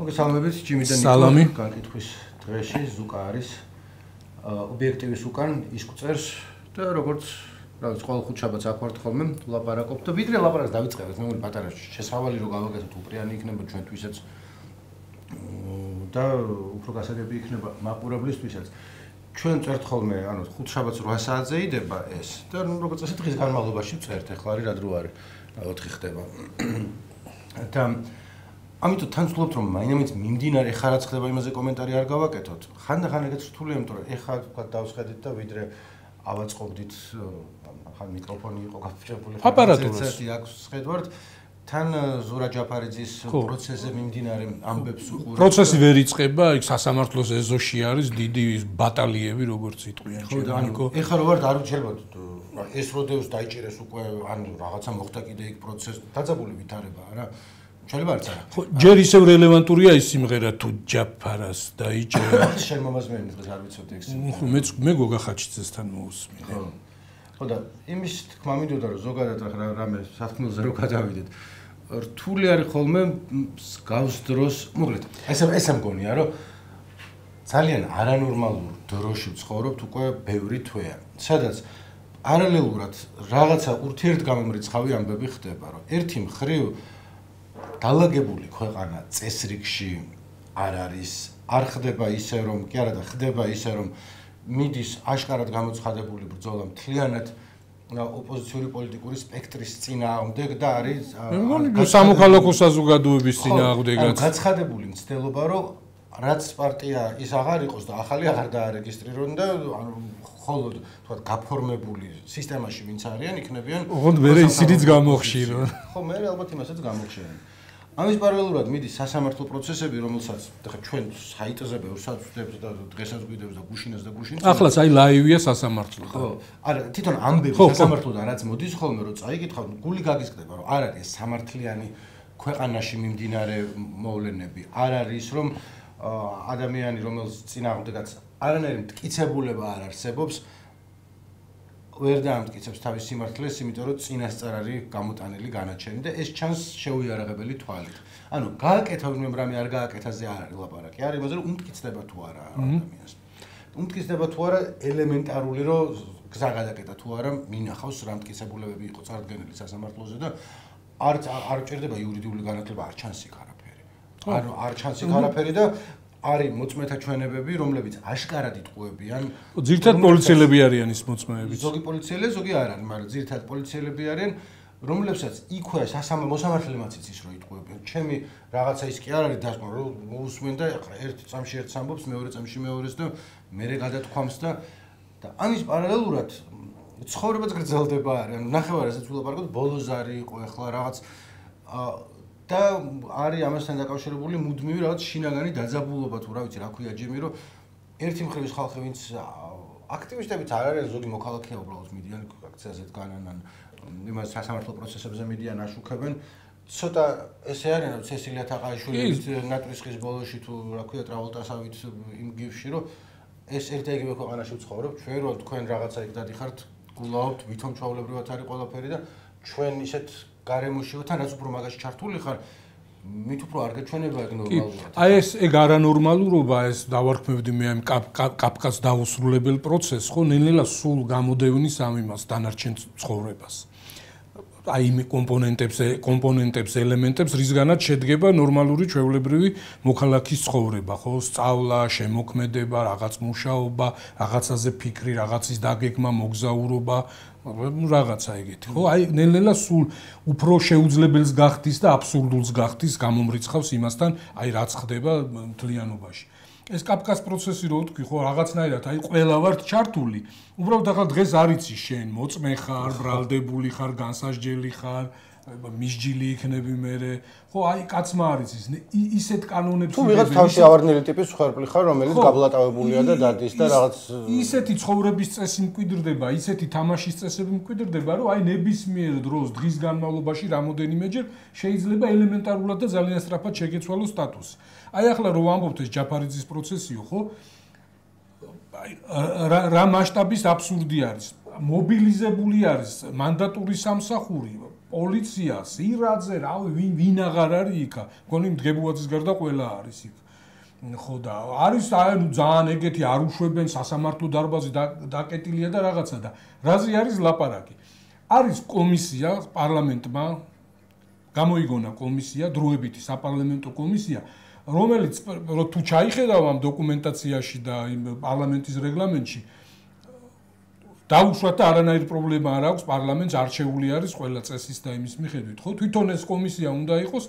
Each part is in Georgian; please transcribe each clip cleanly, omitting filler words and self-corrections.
მოგესალმებით, ჯიმიდან სალამი. განკითხვის დღეში ზუკა არის ობიექტივის უკან ის წერს და როგორც რაღაც ყოველ ხუთშაბათს აქ ვართ ხოლმე ლაპარაკობთ და ვიდრე ლაპარაკს დავიწყებთ მე პატარა შესავალი რო გავაკეთოთ უპრიანი იქნება ჩვენთვისაც და უფრო გასაგები იქნება მაყურებლისთვისაც ჩვენ წერთ ხოლმე ანუ ხუთშაბათს 8 საათზე იდება ეს და როგორც წესი დღის განმავლობაში წერთ ახლა არის რა დრო არის 4 ხდება და ამიტომ თან ვცდილობთ რომ მაინც მიმდინარე ხარ რაც ხდება იმაზე კომენტარი არ გავაკეთოთ. ხანდახან ეგეც რთულია, იმიტომ რომ ეხლა თქვა დავსხედით და ვიდრე ავაწყობდით ხან მიკროფონი იყო გაფრთხილებული აპარატურას აქვს სხედვართ თან ზურა ჯაფარიძის პროცესზე მიმდინარე ამბებს უყურებთ. პროცესი ვერ იწყება, იქ სასამართლოს ეზოში არის დიდი ბატალიები როგორც იტყვიან ჩემო. ეხლა რო ვართ არ შეიძლება ეს როდეოს დაიჭირეს უკვე ანუ რაღაცა მოხდა კიდე იქ პროცესი დაძაბული ვითარებაა რა. შეიძლება არც არა. ხო, ჯერ ისევ რელევანტურია ის სიმღერა თუ ჯაფარას დაიჭერა. შენ მომას მე დღეს არ ვიცოდი ეს. ხო, მე გოგახაჩიძესთან მოусმი. ხო და იმის თქმა მინდოდა რომ ზოგადად რამე სათქმელზე რო გადავიდეთ. რთული არის ხოლმე გავს დროს, მოკლედ, ესე მგონია რომ ძალიან არანორმალურ დროში ვცხოვრობთ უკვე ბევრი თვეა. სადაც პარალელურად რაღაცა ურთიერთგამომრიცხავი ამბები ხდება, რომ ერთი მხრივ დალაგებული ქვეყანა წესრიგში არ არის, არ ხდება ისე რომ, კი არა და ხდება ისე რომ მიდის აშკარად გამოცხადებული ბრძოლა მთლიანად ოპოზიციური პოლიტიკური სპექტრის წინააღმდეგ და არის სამოქალაქო საზოგადოების წინააღმდეგაც. გაცხადებული მცდელობა რომ რაც პარტია ის აღარ იყოს და ახალი აღარ დაარეგისტრირონ და ანუ ხოლოდ თქვა გაფორმებული სისტემაში ვინც არიან იქნებიან ოღონდ მე ისინიც გამოხშირონ. ხო მე ალბათ იმასაც გამოხშირენ. ამის პარალელურად მიდის სასამართლო პროცესები, რომელსაც ხა ჩვენ საიტზე ბევრსაც ვხვდებით და დღესაც გვიდევს და გუშინას და გუშინს. ახლაც აი ლაივია სასამართლო. ხო, არა, თვითონ ამბები სასამართლოდან რაც მოდის ხოლმე რომ წაიკითხავ, გული გაგისკდება რომ არ არის სამართლიანი ქვეყანაში მიმდინარე მოვლენები. არ არის რომ ადამიანი რომელს წინააღმდეგაც არანაირი მტკიცებულება არ არსებობს ვერ დაამტკიცებს თავის სიმართლეს, იმიტომ რომ წინასწარ არის გამოტანილი განაჩენი და ეს ჩანს შეუიარაღებელი თვალით. ანუ გააკეთა ვინმე რამე არ გააკეთაზე არ არის ლაპარაკი. არის იმაზე რომ უმტკიცდება თუ არა ადამიანს. უმტკიცდება თუ არა ელემენტარული რომ გზა გადაკეტა თუ არა მინახავს რა მტკიცებულებები იყო წარდგენილი სასამართლოზე და არ ჭირდება იურიდიული განათლება, არ ჩანს იქ არაფერი. ანუ არ ჩანს იქ არაფერი და არის მოწმეთა ჩვენებები, რომლებიც აშკარად იტყუებიან. ძირითადად პოლიციელები არიან ის მოწმეები. ზოგი პოლიციელები, ზოგი არ არის, მაგრამ ძირითადად პოლიციელები არიან, რომლებსაც იქვე მოსამართლემაც იცის რომ იტყუებიან. ჩემი რაღაცა ის კი არ არის დასკვნა, რომ მოусმენ და ერთ წამში ერთს ამბობს, მეორე წამში მეორეს და მერე გადათქვამს და ამის პარალელურად ცხოვრებაც გრძელდება არის. ანუ ნახევარზე ვილაპარაკოთ, ბოლოზარი იყო ახლა რაღაც და არის ამასთან დაკავშირებული მუდმივი რაღაც შინაგანი დაძაბულობა თუ რა ვიცი რა ქვია ჯიმი რომ ერთი მხრივ ხალხი ვინც აქტივისტებიც არ არის ზოგი მოქალაქეა უბრალოდ მიდიან აქციაზე დგანან იმას სასამართლო პროცესებზე მიდიან აშუქებენ ცოტა ესე არის რომ ცესილია თაყაიშვილის ნატრისხის ბოლოში თუ რა ქვია ტრავალტასავით იმ გიფში რომ ეს ერთ და იგივე ქვეყანაში ვცხოვრობ ჩვენ რომ თქვენ რაღაცა იქ დადიხართ გულაობთ ვითომ ჩაოლებრივად არის ყველაფერი და ჩვენ ისეთ გარემოში ვართ, რაც უფრო მაგაში ჩართული ხარ, მით უფრო არ გაჩვენება ეგ ნორმალურად. აი ეს ეგ არანორმალურობა, ეს დავარქმევდი მე ამ კაფკას დაუსრულებელ პროცესს, ხო, ნელ-ნელა სულ გამოდევნის ამ იმას დანარჩენ ცხოვრებას. აი იმ კომპონენტებს, ელემენტებს, რისგანაც შედგება ნორმალური ჩვეულებრივი მოქალაქის ცხოვრება, ხო, სწავლა, შემოქმედება, რაღაც მუშაობა, რაღაცაზე ფიქრი, რაღაცის დაგეგმა, მოგზაურობა, რაღაცა ეგეთი, ხო? აი ნელ-ნელა სულ უფრო შეუძლებელს გახდის და აბსურდულს გახდის გამომრიცხავს იმასთან, აი რაც ხდება მთლიანობაში. ეს კაფკას პროცესი რო ვთქვი, ხო, რაღაცნაირად აი ყველა ვართ ჩართული. უბრალოდ ახლა დღეს არ იცი შენ, მოწმე ხარ, ბრალდებული ხარ, განსასჯელი ხარ, მისჯილი იქნები მერე. ხო, აი კაცმა არ იცის. ისეთ კანონებს თუ ვიღაც თავში ავარდნილი ტიპის ხარფლი ხარ, რომელიც გაბლატავებულია და დადის და რაღაც ისეთი ცხოვრების წესი მკვიდრდება, ისეთი თამაშის წესები მკვიდრდება, რომ აი ნებისმიერ დროს დღის განმავლობაში რამოდენიმეჯერ შეიძლება ელემენტარულად და ძალიან სწრაფად შეგეცვალოს სტატუსი. აი ახლა რო ვამბობთ ეს ჯაფარიძის პროცესიო, ხო? აი რა მასშტაბის აბსურდი არის. მობილიზებული არის მანდატური სამსახური პოლიციას, ირაძე, რავი, ვინ აღარ არის იქა. მგონი მდგებუაძის გარდა ყველა არის იქ. ხო და არის ძალიან ეგეთი არ უშვებენ სასამართლო დარბაზი დაკეტილია და რაღაცა და რაზე არის ლაპარაკი. არის კომისია პარლამენტმა გამოიგონა კომისია, დროებითი საპარლამენტო კომისია, რომელიც თუ ჩაიხედავ ამ დოკუმენტაციაში და იმ პარლამენტის რეგლამენტში დაუშვათ და არანაირი პრობლემა არ აქვს პარლამენტს არჩეული არის ყველა წესის და იმის მიხედვით. ხო, თვითონ ეს კომისია უნდა იყოს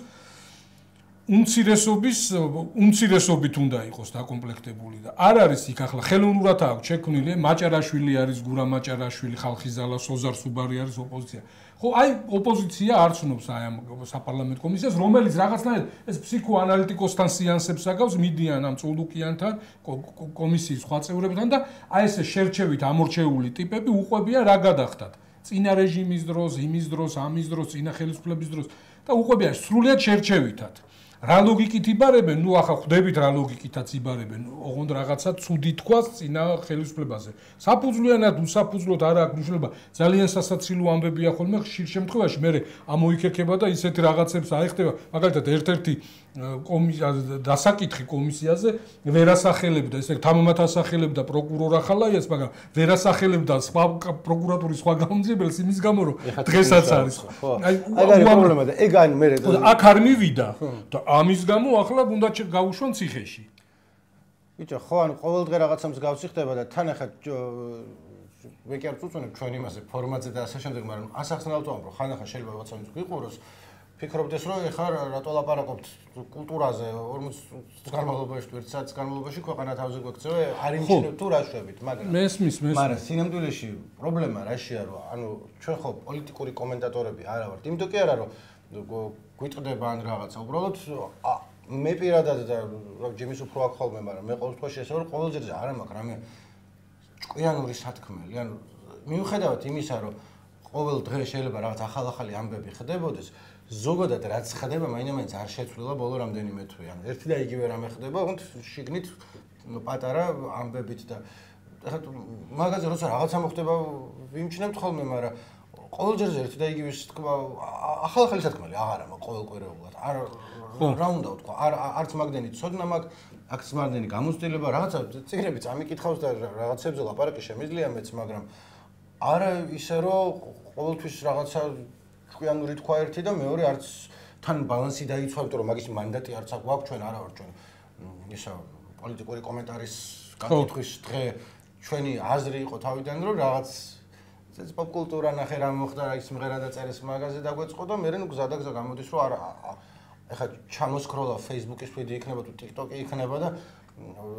უმცირესობით უნდა იყოს დაკომპლექტებული და არ არის იქ ახლა ხელოვნურად აქვს შექმნილი მაჭარაშვილი არის გურამ მაჭარაშვილი ხალხის ზალა სოზარ სუბარი არის ოპოზიცია. ხო, აი ოპოზიცია არ ცნობს აი ამ საპარლამენტო კომისიას, რომელიც რაღაცნაირად ეს ფსიქოანალიტიკოსთან სეანსებს აკავს, მიდიან ამ წულუკიანთან, კომისიის სხვა წევრებთან და აი ესე შერჩევით ამორჩეული ტიპები უყვებიან რა გადახდათ. წინა რეჟიმის დროს, იმის დროს, ამის დროს, წინა ხელისუფლების დროს და უყვებიან სრულიად შერჩევითად. რა ლოგიკით იბარებენ? ნუ ახლა ხვდებით რა ლოგიკითაც იბარებენ. ოღონდ რაღაცა ცუდი თქვას წინა ხელისუფლებაზე. საფუძვლიანად, უსაფუძვლოდ არ აქვს მნიშვნელობა. ძალიან სასაცილო ამბებია ხოლმე ხშირ შემთხვევაში მე ამოიქერქება და ისეთი რაღაცებს აიხდება. მაგალითად ერთ-ერთი დასაკითხი კომისიაზე ვერ ასახელებდა, ესე თამამად ასახელებდა პროკურორ ახალაიას, მაგრამ ვერ ასახელებდა სხვა პროკურატურის სხვა გამომძიებელს იმის გამო, რომ დღესაც არის. აი არის პრობლემა და ეგ ან მე აქ არ მივიდა და ამის გამო ახლა უნდა გავუშვან ციხეში. ბიჭო, ხო, ანუ ყოველდღე რაღაცამს გავსიხდება და თან ახლა მე კი არ წუწუნებ ჩვენ იმაზე ფორმატზე და ასე შემდეგ, მაგრამ ასახსნელად ვამბობ, რომ ხანდახან შეიძლება რაღაცა ვიყუროს. ფიქრობდეს, რომ ეხლა რატო ლაპარაკობთ კულტურაზე 40 წლის განმავლობაში, 1 საათის განმავლობაში ქვეყანა თავზე გვექცევა, არ იმჩნევთ თუ რა შვებით, მაგრამ მესმის. მაგრამ სინამდვილეში პრობლემა რაშია, რომ ანუ ჩვენ ხო პოლიტიკური კომენტატორები არა ვართ, იმიტომ კი არა, რომ გვიტყდება ან რაღაცა, უბრალოდ მე პირადად და ჯიმის უფრო აქ ხოლმე, მაგრამ მე ყოველ შემთხვევაში ესე ვარ, ყოველ ჯერზე არა მაქვს რამე ჭკვიანური სათქმელი, ანუ მიუხედავად იმისა, რომ ყოველ დღე შეიძლება რაღაც ახალ-ახალი ამბები ხდებოდეს, ზოგადად რაც ხდება, მაინც არ შეცვლილა ბოლო რამდენიმე თვე. ანუ ერთი და იგივე რამე ხდება, თუმცა შიგნით პატარა ამბებით და ახლა მაგაზე როცა რაღაცა მოხდება, ვიმჩნევთ ხოლმე, მაგრამ ყოველ ჯერზე ერთი და იგივე თქმა, ახალ-ახალი სათქმელი აღარა მაქვს ყოველკვირეულად. არ რა უნდა ვთქვა, არც მაგდენი ცოდნა მაქვს, აქ მაგდენი გამოცდილება, რაღაცა წიგნები წამიკითხავს და რაღაცებზე ლაპარაკი შემიძლია მეც, მაგრამ არა ისე რომ ყოველთვის რაღაცა ჭკვიანური თქვა ერთი და მეორე არც თან ბალანსი დაიცვა, იმიტომ რომ მაგის მანდატი არც აქ გვაქვს ჩვენ არა ვარ ჩვენ ისა პოლიტიკური კომენტარის გაკითხვის დღე ჩვენი აზრი იყო თავიდან რომ რაღაც ეს პოპკულტურა ნახე რა მოხდა რა ის მღერა და წერეს მაგაზე დაგვეწყო და მე ნუ გზა გამოდის რომ არა ეხლა ჩამოსკროლა Facebook-ის ვიდეო იქნება თუ TikTok-ი იქნება და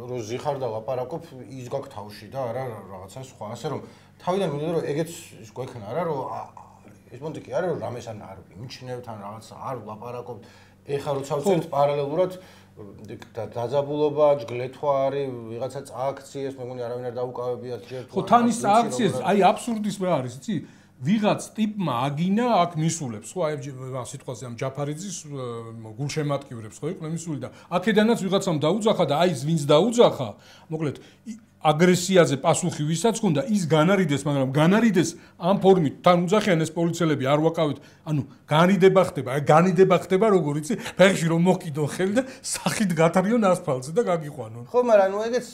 რო ზიხარ და ლაპარაკობ ის გაქვს თავში და არა რაღაცა სხვა ასე რომ თავიდან მინდა რომ ეგეც ის გვექნა არა რომ ეს მომენტი კი არა რომ რამეს ან არ ვიმჩნევთ ან რაღაცა არ ვლაპარაკობთ ეხლა როცა ვწერთ პარალელურად დაძაბულობა ჯგლეთვა არის ვიღაცა წააქციეს მე მგონი არავინ არ დაუკავებიათ ჯერ ხო თან ის წააქციეს აი აბსურდის რა არის იცი ვიღაც ტიპმა აგინა აქ მისულებს ხო აი სიტყვაზე ამ ჯაფარიძის გულშემატკივრებს ხო იყვნენ მისული და აქედანაც ვიღაცამ დაუძახა და აი ვინც დაუძახა მოკლედ აგრესიაზე პასუხი ვისაც ჰქონდა ის განარიდეს მაგრამ განარიდეს ამ ფორმით თან უძახიან ეს პოლიციელები არ ვაკავეთ ანუ განიდება ხდება აი განიდება ხდება როგორ იცი ფეხში რომ მოყიდონ ხელი და სახით გათრიონ ასფალტზე და გაგიყვანონ ხო მაგრამ ნუ ეგეც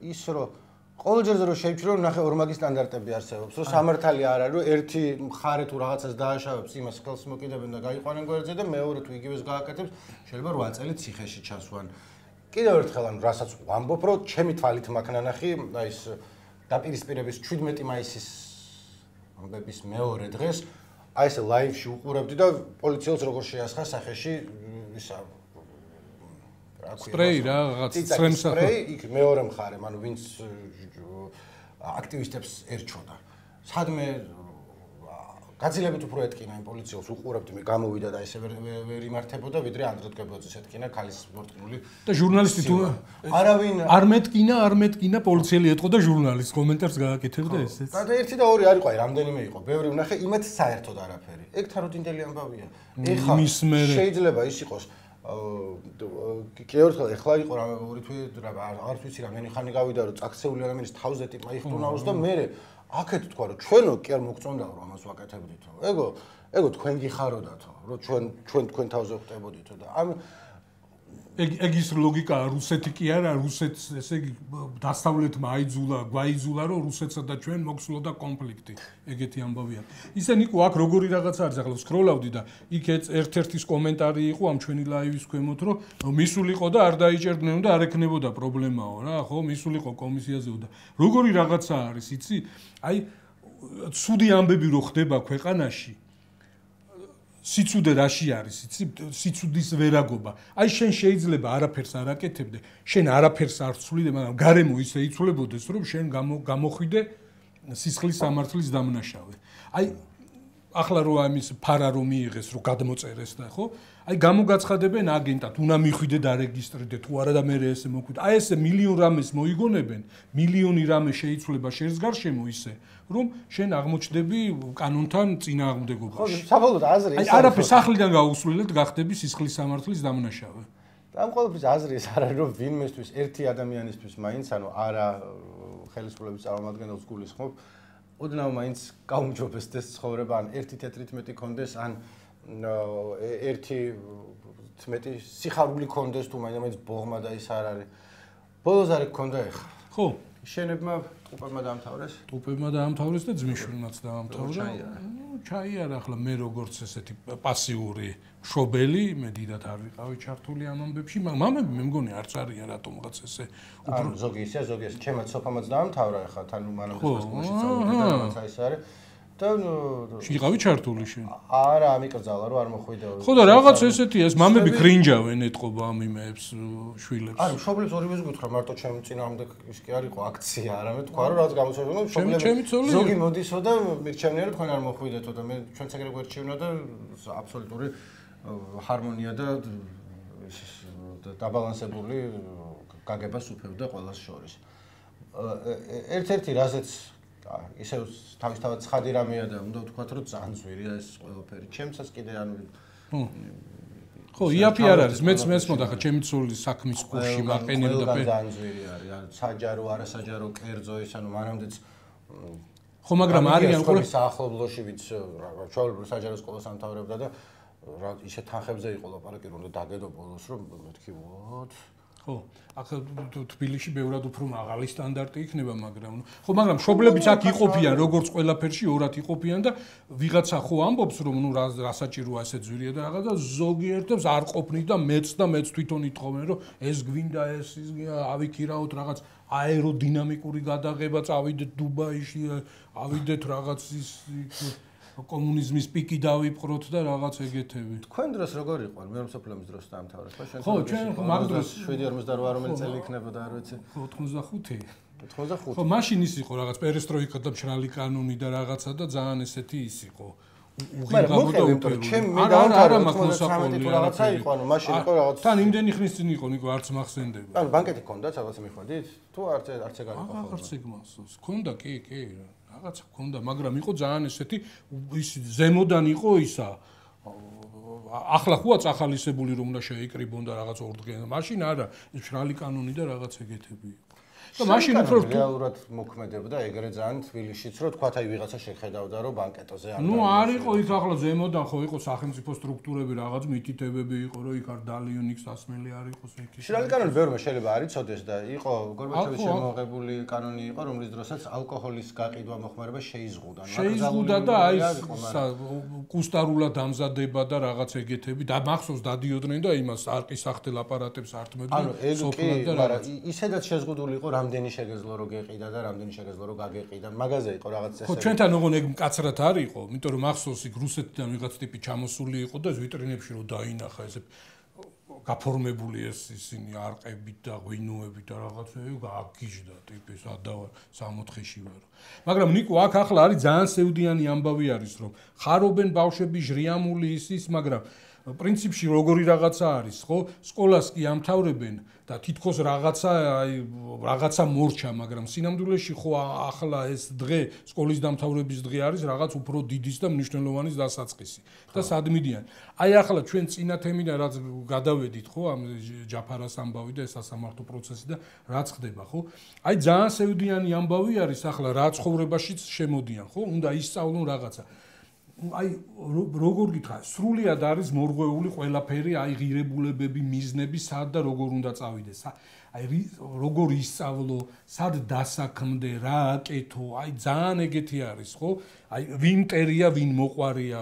ის რომ ყოველ ჯერზე რომ შევჩრო ნახე ორმაგი სტანდარტები არსებობს რომ სამართალი არ არის რომ ერთი მხარე თუ რაღაცას დააშავებს იმას ხელს მოკიდებენ და გაიყვანენ გვერდზე და მეორე თუ იგივეს გააკეთებს შეიძლება 8 წელი ციხეში ჩასვან კიდევ ერთხელ ანუ რასაც ვამბობ რომ ჩემი თვალით მაქვს ნანახი აი ეს დაპირისპირების 17 მაისის ამბების მეორე დღეს აი ეს ლაივში უყურებდი და პოლიციელს როგორ შეასხა სახეში ისა სპრეი რა რაღაც სპრეი იქ მეორე მხარე ანუ ვინც აქტივისტებს ერჩოდა სადმე გაცილებით უფრო ეთკინა იმ პოლიციელს უყურებდი მე გამოვიდა და ესე ვერ იმართებოდა ვიდრე ანდრე დგებოძეს ეთკინა ქალის მორტყმული და ჟურნალისტი თუ არავინ არ მეტკინა პოლიციელი ეთყო და ჟურნალისტს კომენტარს გააკეთებდა ესეც და ერთი და ორი არ იყო აი რამდენიმე იყო ბევრი ვნახე იმათ საერთოდ არაფერი ეგ თაროდინდელი ამბავია ეხლა შეიძლება ის იყოს კიდევ ერთხელ იყო ორი თვე აღარ ვიცი რა მე ხანი გავიდა რომ წაქცეული ადამიანის თავზე ტიპა იხტუნაოს და მე აქეთ თქვა რომ ჩვენო კი არ მოგწონდაო რომ ამას ვაკეთებდითო. ეგო თქვენ გიხაროდათო, რომ ჩვენ თქვენ თავზე ვხტებოდითო და ამ ეგ ის ლოგიკაა, რუსეთი კი არა, რუსეთს ესე იგი დასავლეთმა გვაიძულა, რომ რუსეთსა და ჩვენ მოგვსვლოდა კონფლიქტი. ეგეთი ამბავია. ისე ნიკო აქ როგორი რაღაცა არის, ახლა სკროლავდი და იქ ერთ-ერთის კომენტარი იყო ამ ჩვენი ლაივის ქვემოთ, რომ მისულიყო და არ დაიჭერდნენ და არ ექნებოდა პრობლემაო რა, ხო, მისულიყო კომისიაზეო და როგორი რაღაცა არის, იცი? აი ცუდი ამბები რო ხდება ქვეყანაში სიცუდე რაში არის, იცი? სიცუდის ვერაგობა. აი შენ შეიძლება არაფერს არ აკეთებდე, შენ არაფერს არ ცვლიდე, მაგრამ გარემო ისე იცვლებოდეს, რომ შენ გამოხვიდე სისხლის სამართლის დამნაშავე. აი ახლა რო ამის ფარა რომ მიიღეს, რომ გადმოწერეს და ხო? აი გამოგაცხადებენ აგენტად, უნდა მიხვიდე და რეგისტრირდე, თუ არა და მე ესე მოკვიდე. აი ესე მილიონ რამეს მოიგონებენ, მილიონი რამე შეიცვლება შენს გარშემო ისე, რომ შენ აღმოჩნდები კანონთან წინააღმდეგობაში. ხო, საბოლოოდ აზრი ის არის. აი არაფერს სახლიდან გაუსვლელად გახდები სისხლის სამართლის დამნაშავე. ამ ყოველთვის აზრი ის არის, რომ ვინმესთვის ერთი ადამიანისთვის მაინც, ანუ არა ხელისუფლების წარმომადგენელს გულისხმობ, ოდნავ მაინც გაუმჯობესდეს ცხოვრება, ან ერთი თეთრით მეტი კონდეს, ან ერთი მეტი სიხარული კონდეს, თუ მაინც ბოღმა და ის არ არის. ბოლოს არის გქონდა ეხლა. ხო, შენებმა ტუპებმა დაამთავრეს? ტუპებმა დაამთავრეს და ძმისშვილმაც დაამთავრა. ჩაიარა ახლა მე როგორც ესეთი პასიური მშობელი, მე დიდად არ ვიყავი ჩართული ამ ამბებში, მაგრამ მე მგონი არც არიან რატომღაც ესე უფრო ზოგი ისე, ზოგი ეს ჩემაც სოფამაც დაამთავრა ახლა თან მანამდე სკოლაში წავედი და რაღაც ის არის. და ვიყავი ჩართული შენ. არა, ამიკრძალა რომ არ მოხვიდეო. ხო და რაღაც ესეთი ეს მამები გრინჯავენ ეთყობა ამ იმებს შვილებს. არა, მშობლებს ორივეს გითხრა, მარტო ჩემ წინააღმდეგ ის კი არ იყო აქცია, არამედ თქვა რომ რაღაც გამოცხადდა, მშობლები ზოგი მოდისო და მირჩევნია რომ თქვენ არ მოხვიდეთო და მე ჩვენც ეგრე გვერჩევნა და აბსოლუტური ჰარმონია და დაბალანსებული გაგებას უფევდა ყველას შორის. ერთ-ერთი რაზეც ისე თავისთავად ცხადი რამეა და უნდა ვთქვათ რომ ძალიან ძვირია ეს ყველაფერი. ჩემსაც კიდე ანუ ხო, იაფი არ არის, მეც მესმოდა ხა ჩემი ცული საქმის კურსში მაყენებ და ძალიან ძვირი არის, ანუ საჯარო, არასაჯარო, კერძო ის ანუ მანამდეც ხო, მაგრამ არიან ყველა საახლობლოში ვიც ჩვეულებრივ საჯარო სკოლას ამთავრებდა და რა ისე თანხებზე იყო ლაპარაკი რომ დაგედო ბოლოს რომ მეთქი ვოთ ხო, ახლა თბილისში ბევრად უფრო მაღალი სტანდარტი იქნება, მაგრამ ხო, მაგრამ მშობლებიც აქ იყოფიან, როგორც ყველაფერში ორად იყოფიან და ვიღაცა ხო ამბობს, რომ ნუ რა საჭიროა ესე ძვირია და რაღაც და ზოგიერთებს არ ყოფნით და მეც თვითონ ითხოვენ, რომ ეს გვინდა, ეს ავიქირაოთ რაღაც აეროდინამიკური გადაღება, წავიდეთ დუბაიში, ავიდეთ რაღაც ის კომუნიზმის პიკი დავიპყროთ და რაღაც ეგეთები. თქვენ დროს როგორ იყო? მეორე მსოფლიო ომის დროს დაამთავრეს, ხო? ხო, ჩვენ მაგ დროს 7-58 რომელი წელი იქნებოდა, არ ვიცი. 85. 85. ხო, მაშინ ის იყო რაღაც პერესტროიკა და მშრალი კანონი და რაღაცა და ძალიან ესეთი ის იყო. უღირღავო და უპირობო. მე არა მაგ მოსაყოლი რაღაცა იყო, ანუ მაშინ იყო რაღაც. თან იმდენი ხნის წინ იყო, ნიკო არც მახსენდება. ანუ ბანკეთი ჰქონდათ, რაღაცა მიხვედით? თუ არც ეგ არის ხო? არც ეგ მახსოვს. ჰქონდა, კი. რაღაცა ჰქონდა, მაგრამ იყო ძალიან ესეთი ის ზემოდან იყო ისა ახლა ხუა წახალისებული რომ უნდა შეიკრიბონ და რაღაც ორდღიან. მაშინ არა, ეს მშრალი კანონი და რაღაც ეგეთები იყო. და მაშინ უფრო რეალურად მოქმედებდა ეგრე ძალიან თბილისშიც, რომ თქვათ აი ვიღაცა შეხედავდა რომ ბანკეტოზე არ ნუ არ იყო იქ ახლა ზემოდან ხო იყო სახელმწიფო სტრუქტურები რაღაც მითითებები იყო რომ იქ არ დალიონიქს ასმელი არ იყოს იქ. მშრალი კანონი ბევრმა შეიძლება არ იცოდეს და იყო გორბაჩოვის შემოღებული კანონი იყო რომლის დროსაც ალკოჰოლის გაყიდვა მოხმარება შეიზღუდა. შეიზღუდა და აი კუსტარულად ამზადება და რაღაც ეგეთები და მახსოვს დადიოდნენ და იმას არყის ახთელ აპარატებს ართმევდნენ. ანუ ეს კი, მაგრამ ისედაც შეზღუდული იყო რამდენი შეგეძლო რო გეყიდა და რამდენი შეგეძლო რო გაგეყიდა. მაგაზე იყო რაღაც წესები. ხო, ჩვენთან ოღონ ეგ მკაცრად არ იყო, იმიტომ რომ ახსოვს იქ რუსეთიდან ვიღაც ტიპი ჩამოსული იყო და ვიტრინებში რო დაინახა ესე გაფორმებული ეს ისინი არყებით და ღვინოებით და რაღაცები გააგიჟდა ტიპი სადავა 64-ში ვარ. მაგრამ ნიკო აქ ახლა არის ძალიან სევდიანი ამბავი არის რომ ხარობენ ბავშვები ჟრიამული ის, მაგრამ პრინციპში როგორი რაღაცა არის, ხო? სკოლას კი ამთავრებენ და თითქოს რაღაცა მორჩა, მაგრამ სინამდვილეში ხო ახლა ეს დღე, სკოლის დამთავრების დღე არის რაღაც უფრო დიდის და მნიშვნელოვანის დასაწყისი. და სადმიდიან. აი ახლა ჩვენ წინა თემიდან რაც გადავედით, ხო, ამ ჯაფარას ამბავი და ეს სასამართლო პროცესი და რაც ხდება, ხო? აი ძალიან სევდიანი ამბავი არის ახლა რა ცხოვრებაშიც შემოდიან, ხო? უნდა ისწავლონ რაღაცა. აი როგორ გითხრა, სრულიად არის მორღვეული ყველაფერი, აი ღირებულებები, მიზნები, სად და როგორ უნდა წავიდეს. აი როგორ ისწავლო, სად დასაქმდე, რა აკეთო, აი ძალიან ეგეთი არის, ხო? აი ვინ მტერია, ვინ მოყვარია.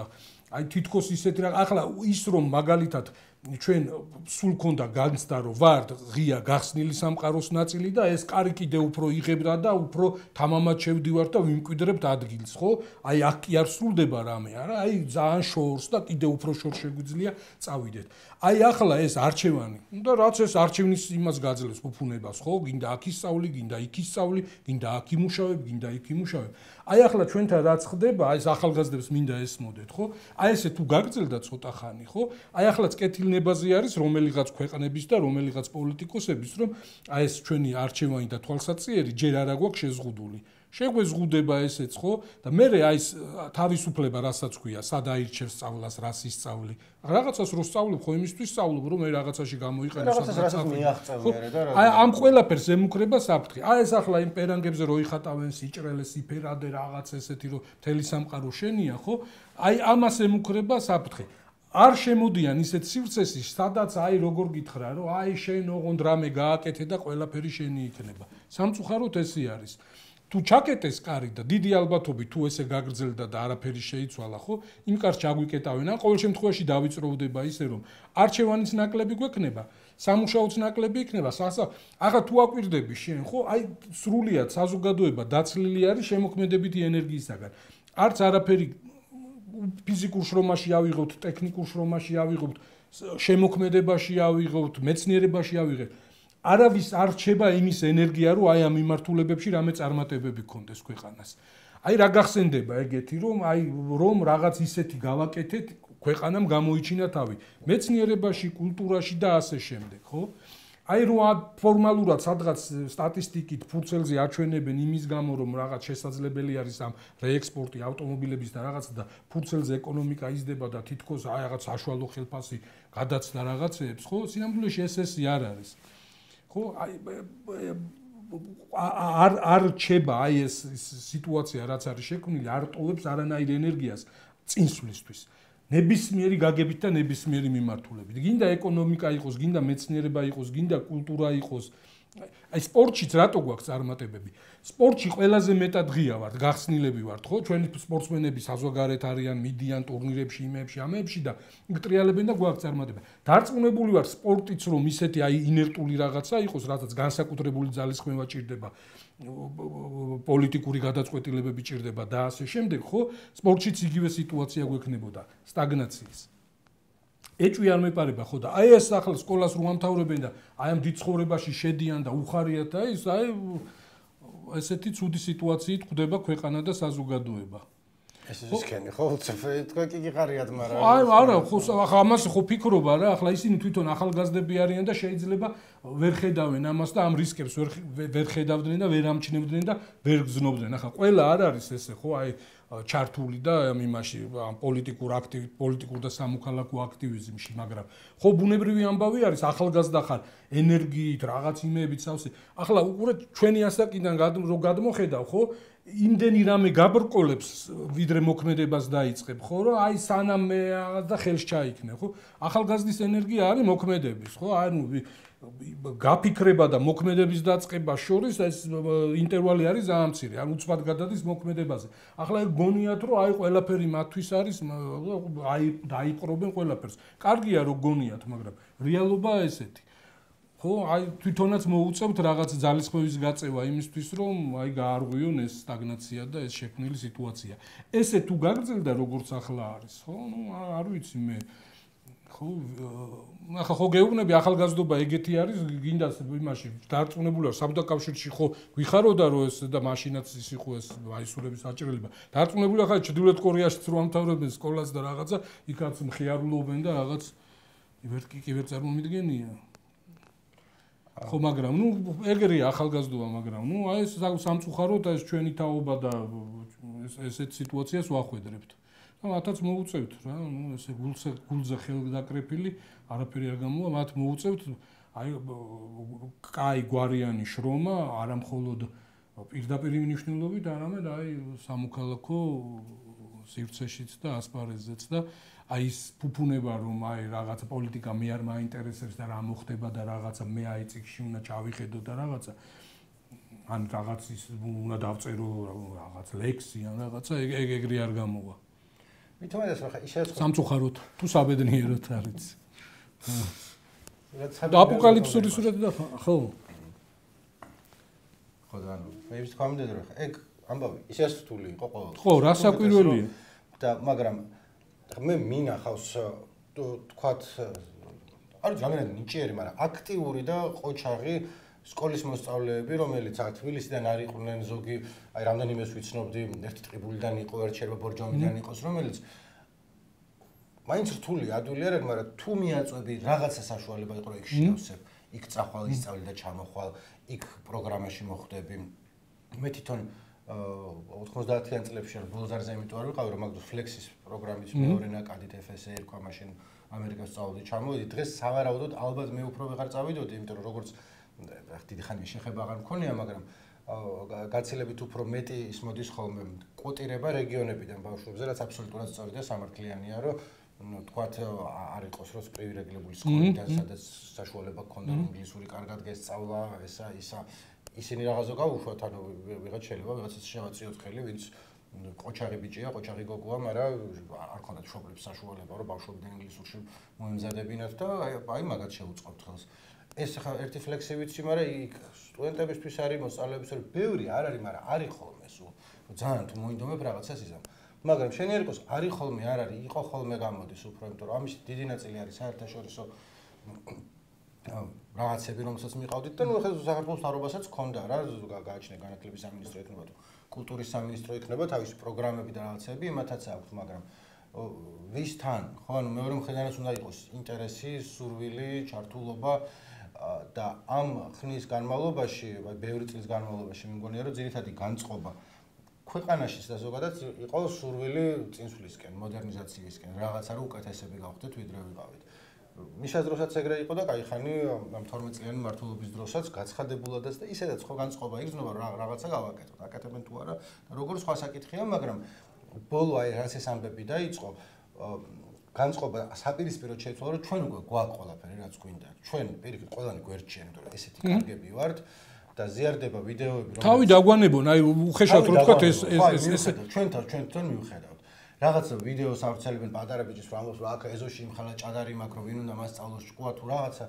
აი თითქოს ისეთი რა, ახლა ის რომ მაგალითად ჩვენ სულ ქონდა განცდა რომ ვართ ღია გახსნილი სამყაროს ნაწილი და ეს კარი კიდე უფრო იღებდა და უფრო თამამად შევდივართ და ვიმკვიდრებთ ადგილს, ხო? აი აქ კი არ სრულდება რამე, არა? აი ძალიან შორს და კიდე უფრო შორს შეგვიძლია წავიდეთ. აი ახლა ეს არჩევანი, და რაც ეს არჩევნის იმას გაძლევს უფუნებას, ხო? გინდა აქ ისწავლი, გინდა იქ ისწავლი, გინდა აქ იმუშავებ, გინდა იქ იმუშავებ. აი ახლა ჩვენთან რაც ხდება, აი ეს ახალგაზრდებს მინდა ესმოდეთ, ხო? აი ესე თუ გაგრძელდა ცოტა ხანი, ხო? აი ახლა კეთილნებაზე არის რომელიღაც ქვეყნების და რომელიღაც პოლიტიკოსების, რომ აი ეს ჩვენი არჩევანი და თვალსაჩინო ჯერ არა გვაქვს შეზღუდული. შეგვეზღუდება ესეც, ხო? და მე აი ეს თავისუფლება, რასაც ქვია, სად აირჩევს სწავლას, რას ისწავლი. რაღაცას რო სწავლებ, ხო იმისთვის სწავლობ, რომ მე რაღაცაში გამოიყენო, რაღაცას რასაც მიაღწევიარე და რა. აი ამ ყველაფერს ემუქრება საფრთხე. აი ეს ახლა იმ პერანგებზე რო იხატავენ სიჭრელე, სიფერადე, რაღაც ესეთი რო მთელი სამყარო შენია, ხო? აი ამას ემუქრება საფრთხე. არ შემოდიან ისეთ სივრცეში, სადაც აი როგორ გითხრა, რომ აი შენ ოღონდ რამე გააკეთე და ყველაფერი შენი იქნება. სამწუხაროდ ესე არის. თუ ჩაკეტეს კარი და დიდი ალბათობით თუ ესე გაგრძელდა და არაფერი შეიცვალა, ხო? იმ კარს ჩაგვიკეტავენ, ან ყოველ შემთხვევაში დავიწროვდება ისე, რომ არჩევანის ნაკლები გვექნება, სამუშაოც ნაკლები იქნება, ახლა თუ აკვირდები შენ, ხო? აი სრულიად საზოგადოება დაცლილი არის შემოქმედებითი ენერგიისაგან. არც არაფერი ფიზიკურ შრომაში ავიღოთ, ტექნიკურ შრომაში ავიღოთ, შემოქმედებაში ავიღოთ, მეცნიერებაში ავიღოთ. არავის არ რჩება იმის ენერგია, რომ აი ამ მიმართულებებში რამე წარმატებები გქონდეს ქვეყანას. აი რა გახსენდება ეგეთი, რომ აი რომ რაღაც ისეთი გავაკეთეთ, ქვეყანამ გამოიჩინა თავი. მეცნიერებაში, კულტურაში და ასე შემდეგ, ხო? აი რომ ფორმალურად სადღაც სტატისტიკით ფურცელზე აჩვენებენ იმის გამო, რომ რაღაც შესაძლებელი არის ამ რეექსპორტი ავტომობილების და რაღაც და ფურცელზე ეკონომიკა იზრდება და თითქოს აი რაღაც საშუალო ხელფასი გადაცდა რაღაცეებს, ხო? სინამდვილეში ესე არ არის. ხო, არ რჩება აი ეს სიტუაცია, რაც არის შექმნილი, არ ტოვებს არანაირ ენერგიას წინსვლისთვის. ნებისმიერი გაგებით და ნებისმიერი მიმართულებით. გინდა ეკონომიკა იყოს, გინდა მეცნიერება იყოს, გინდა კულტურა იყოს. აი სპორტშიც რატო გვაქვს წარმატებები? სპორტში ყველაზე მეტად ღია ვართ, გახსნილები ვართ, ხო? ჩვენი სპორტსმენები საზღვარგარეთ არიან, მიდიან ტურნირებში, იმებში, ამებში და გტრიალებენ და გვაქვს წარმატება. დარწმუნებული ვარ სპორტიც რომ ისეთი აი ინერტული რაღაცა იყოს, რასაც განსაკუთრებული ძალისხმევა ჭირდება, პოლიტიკური გადაწყვეტილებები ჭირდება და ასე შემდეგ, ხო? სპორტშიც იგივე სიტუაცია გვექნებოდა, სტაგნაციის. ეჭვი არ მეპარება, ხო და აი ეს ახლა სკოლას რო ამთავრებენ და აი ამ დიდ ცხოვრებაში შედიან და უხარიათ და ის აი ესეთი ცუდი სიტუაციით ხვდება ქვეყანა და საზოგადოება. ეს ისქენი ხო თქვენ კი გიყარიათ, მაგრამ აი არა, ხო ახლა ამას ხო ფიქრობა რა, ახლა ისინი თვითონ ახალგაზრდები არიან და შეიძლება ვერ ხედავენ ამას და ამ რისკებს ვერ ხედავდნენ და ვერ ამჩნევდნენ და ვერ გზნობდნენ. ახლა ყველა არ არის ესე, ხო, აი ჩართული და იმაში პოლიტიკურ და სამოქალაქო აქტივიზმში, მაგრამ ხო ბუნებრივი ამბავი არის, ახალგაზრდა ხარ, ენერგიით, რაღაც იმეებით სავსე. ახლა უყურე ჩვენი ასაკიდან რო გადმოხედავ, ხო, იმდენი რამე გაბრკოლებს, ვიდრე მოქმედებას დაიწყებ, ხო, რომ აი სანამ მე და ხელს ჩაიქნე, ხო? ახალგაზრდის ენერგია არის მოქმედების, ხო? ანუ გაფიქრება და მოქმედების დაწყება შორის ეს ინტერვალი არის ძალიან მცირე, ან უცბად გადადის მოქმედებაზე. ახლა გონიათ, რომ აი ყველაფერი მათთვის არის, აი დაიპყრობენ ყველაფერს. კარგია რომ გონიათ, მაგრამ რეალობა ესეთი. ხო, აი თვითონაც მოუწევთ რაღაც ძალისხმევის გაწევა იმისთვის, რომ აი გაარღვიონ ეს სტაგნაცია და ეს შექმნილი სიტუაცია. ესე თუ გაგრძელდა როგორც ახლა არის, ხო? ნუ არ ვიცი მე. ახლა ხო გეუბნები ახალგაზრდობა ეგეთი არის გინდა იმაში დარწმუნებული ვარ საბჭოთა კავშირში ხო გვიხაროდა რომ ეს და მაშინაც ის იყო ეს აისურების საჭიროება დარწმუნებული ახლა ჩრდილოეთ კორეაშიც რო ამთავრებენ სკოლას და რაღაცა იქაც მხიარულობენ და რაღაც ვერ წარმომიდგენია ხო მაგრამ ეგრეა ახალგაზრდობა მაგრამ აი ეს სამწუხაროდ ეს ჩვენი თაობა და ესეთ სიტუაციას ვახვედრებთ მათაც მოუწევთ რა, ესე გულზე ხელდაკრეფილი, არაფერი არ გამოვა, მათ მოუწევთ აი კაი გვარიანი შრომა, არა მხოლოდ პირდაპირ მნიშვნელობით, არამედ აი სამოქალაქო სივრცეშიც და ასპარეზზეც და აი ის ფუფუნება რომ აი რაღაცა პოლიტიკა მე არ მაინტერესებს და რა მოხდება და რაღაცა მე აი წიგში უნდა ჩავიხედო და რაღაცა ან რაღაც ის უნდა დავწერო რაღაც ლექსი ან რაღაცა ეგრე არ გამოვა მithumedes რა ისე სამწუხაროდ თუ საბედნიეროდ არის და აპოკალიფსური სურათი და ხო ხო და მე ის თქვა მიდე რომ ეგ ამბავი ისე რთული იყო ყოველ ხო რა საკვირველია და მაგრამ მე მინახავს თქვათ არ ვიცი რამდენად ნიჭიერი მაგრამ აქტიური და ყოჩაღი სკოლის მოსწავლეები რომელიც თბილისიდან არ იყვნენ ზოგი აი რამდენიმეს ვიცნობდი ერთი ტყიბულიდან იყო ერთ შერბა ბორჯომიდან იყოს რომელიც მაინც რთული ადვილი არ არის მაგრამ თუ მიაწვევი რაღაცა საშუალება იყო იქ შევსებ იქ წახვალ ისწავლი და ჩამოხვალ იქ პროგრამაში მოხვდები მე თვითონ 90-იან წლებში ბოლზარზე იმიტომ არ ვიყავი რომ მაგდროს ფლექსის პროგრამის მეორე ნაკადით FSA ერქვა მაშინ ამერიკას წავედი ჩამოვედი დღეს სავარაუდოდ ალბათ მე უფრო ვეღარ წავიდოდი იმიტომ რომ როგორც დიდი ხანი შეხება აღარ მქონია მაგრამ გაცილებით უფრო მეტი ის მოდის ხოლმე კვოტირება რეგიონებიდან ბავშვებზე რაც აბსოლუტურად სწორი და სამართლიანია რომ თქვათ არ იყოს რომ პრივილეგირებული სკოლიდან სადაც საშუალება გქონდა რომ ინგლისური კარგად გესწავლა ისა ისინი რაღაცა გაუშვათ ანუ ვიღაც შეიძლება ვიღაცას შევაწიოთ ხელი ვინც ყოჩაღი ბიჭია ყოჩაღი გოგოა მაგრამ არ ქონდათ მშობლებს საშუალება რომ ბავშვობიდან ინგლისურში მოემზადებინათ და აი მაგათ შეუწყობთ ხელს ეს ხა ერთი ფლექსი ვიცი მაგრამ იქ სტუდენტებისთვის არის მოსწავლეების რომ ბევრი არ არის მაგრამ არის ხოლმე სულ ძალიან თუ მოინდომებ რაღაცას იზამ მაგრამ შენ ერგოს არის ხოლმე არ არის იყო ხოლმე გამოდის უფრო იმიტომ რომ ამის დიდი ნაწილი არის საერთაშორისო რაღაცები რომელსაც მიყავდით და ნუ ახლა საქართველოს თავრობასაც ჰქონდა რა გააჩნია განათლების სამინისტრო იქნება თუ კულტურის სამინისტრო იქნება თავისი პროგრამები და რაღაცები იმათაც აქვს მაგრამ ვისთან ხო ანუ მეორე მხრიდანაც უნდა იყოს ინტერესი სურვილი ჩართულობა და ამ ხნის განმავლობაში აი ბევრი წლის განმავლობაში მე მგონია რომ ძირითადი განწყობა ქვეყანაშიც და ზოგადად იყო სურვილი წინსვლისკენ მოდერნიზაციისკენ რაღაცა რო უკეთესები გავხდეთ ვიდრე ვიყავით მიშას დროსაც ეგრე იყო და кай ხანი ამ 12 წლიანი მართლობის დროსაც გაცხადებულადაც და ისედაც ხო განწყობა იგრძნობა რაღაცა გავაკეთოთ აკეთებენ თუ არა და როგორ სხვა საკითხია მაგრამ ბოლო აი რაც ეს ამბები დაიწყო განწყობა საპირისპიროდ შეიცვალა რომ ჩვენ უკვე გვაქვს ყველაფერი რაც გვინდა ჩვენ პირიქით ყველანი გვერდჩიან იმიტომ რომ ესეთი კარგები ვართ და ზიარდება ვიდეოები რომ თავი დაგვანებონ აი უხეშად რო თქვა ეს ჩვენთან მივხედავთ რაღაცა ვიდეოს ავრცელებენ პატარა ბიჭის რომ ამბობს რომ აქ ეზოში იმხალა ჭადარი მაქვს რომ ვინ უნდა მას სწავლოს ჭკუა თუ რაღაცა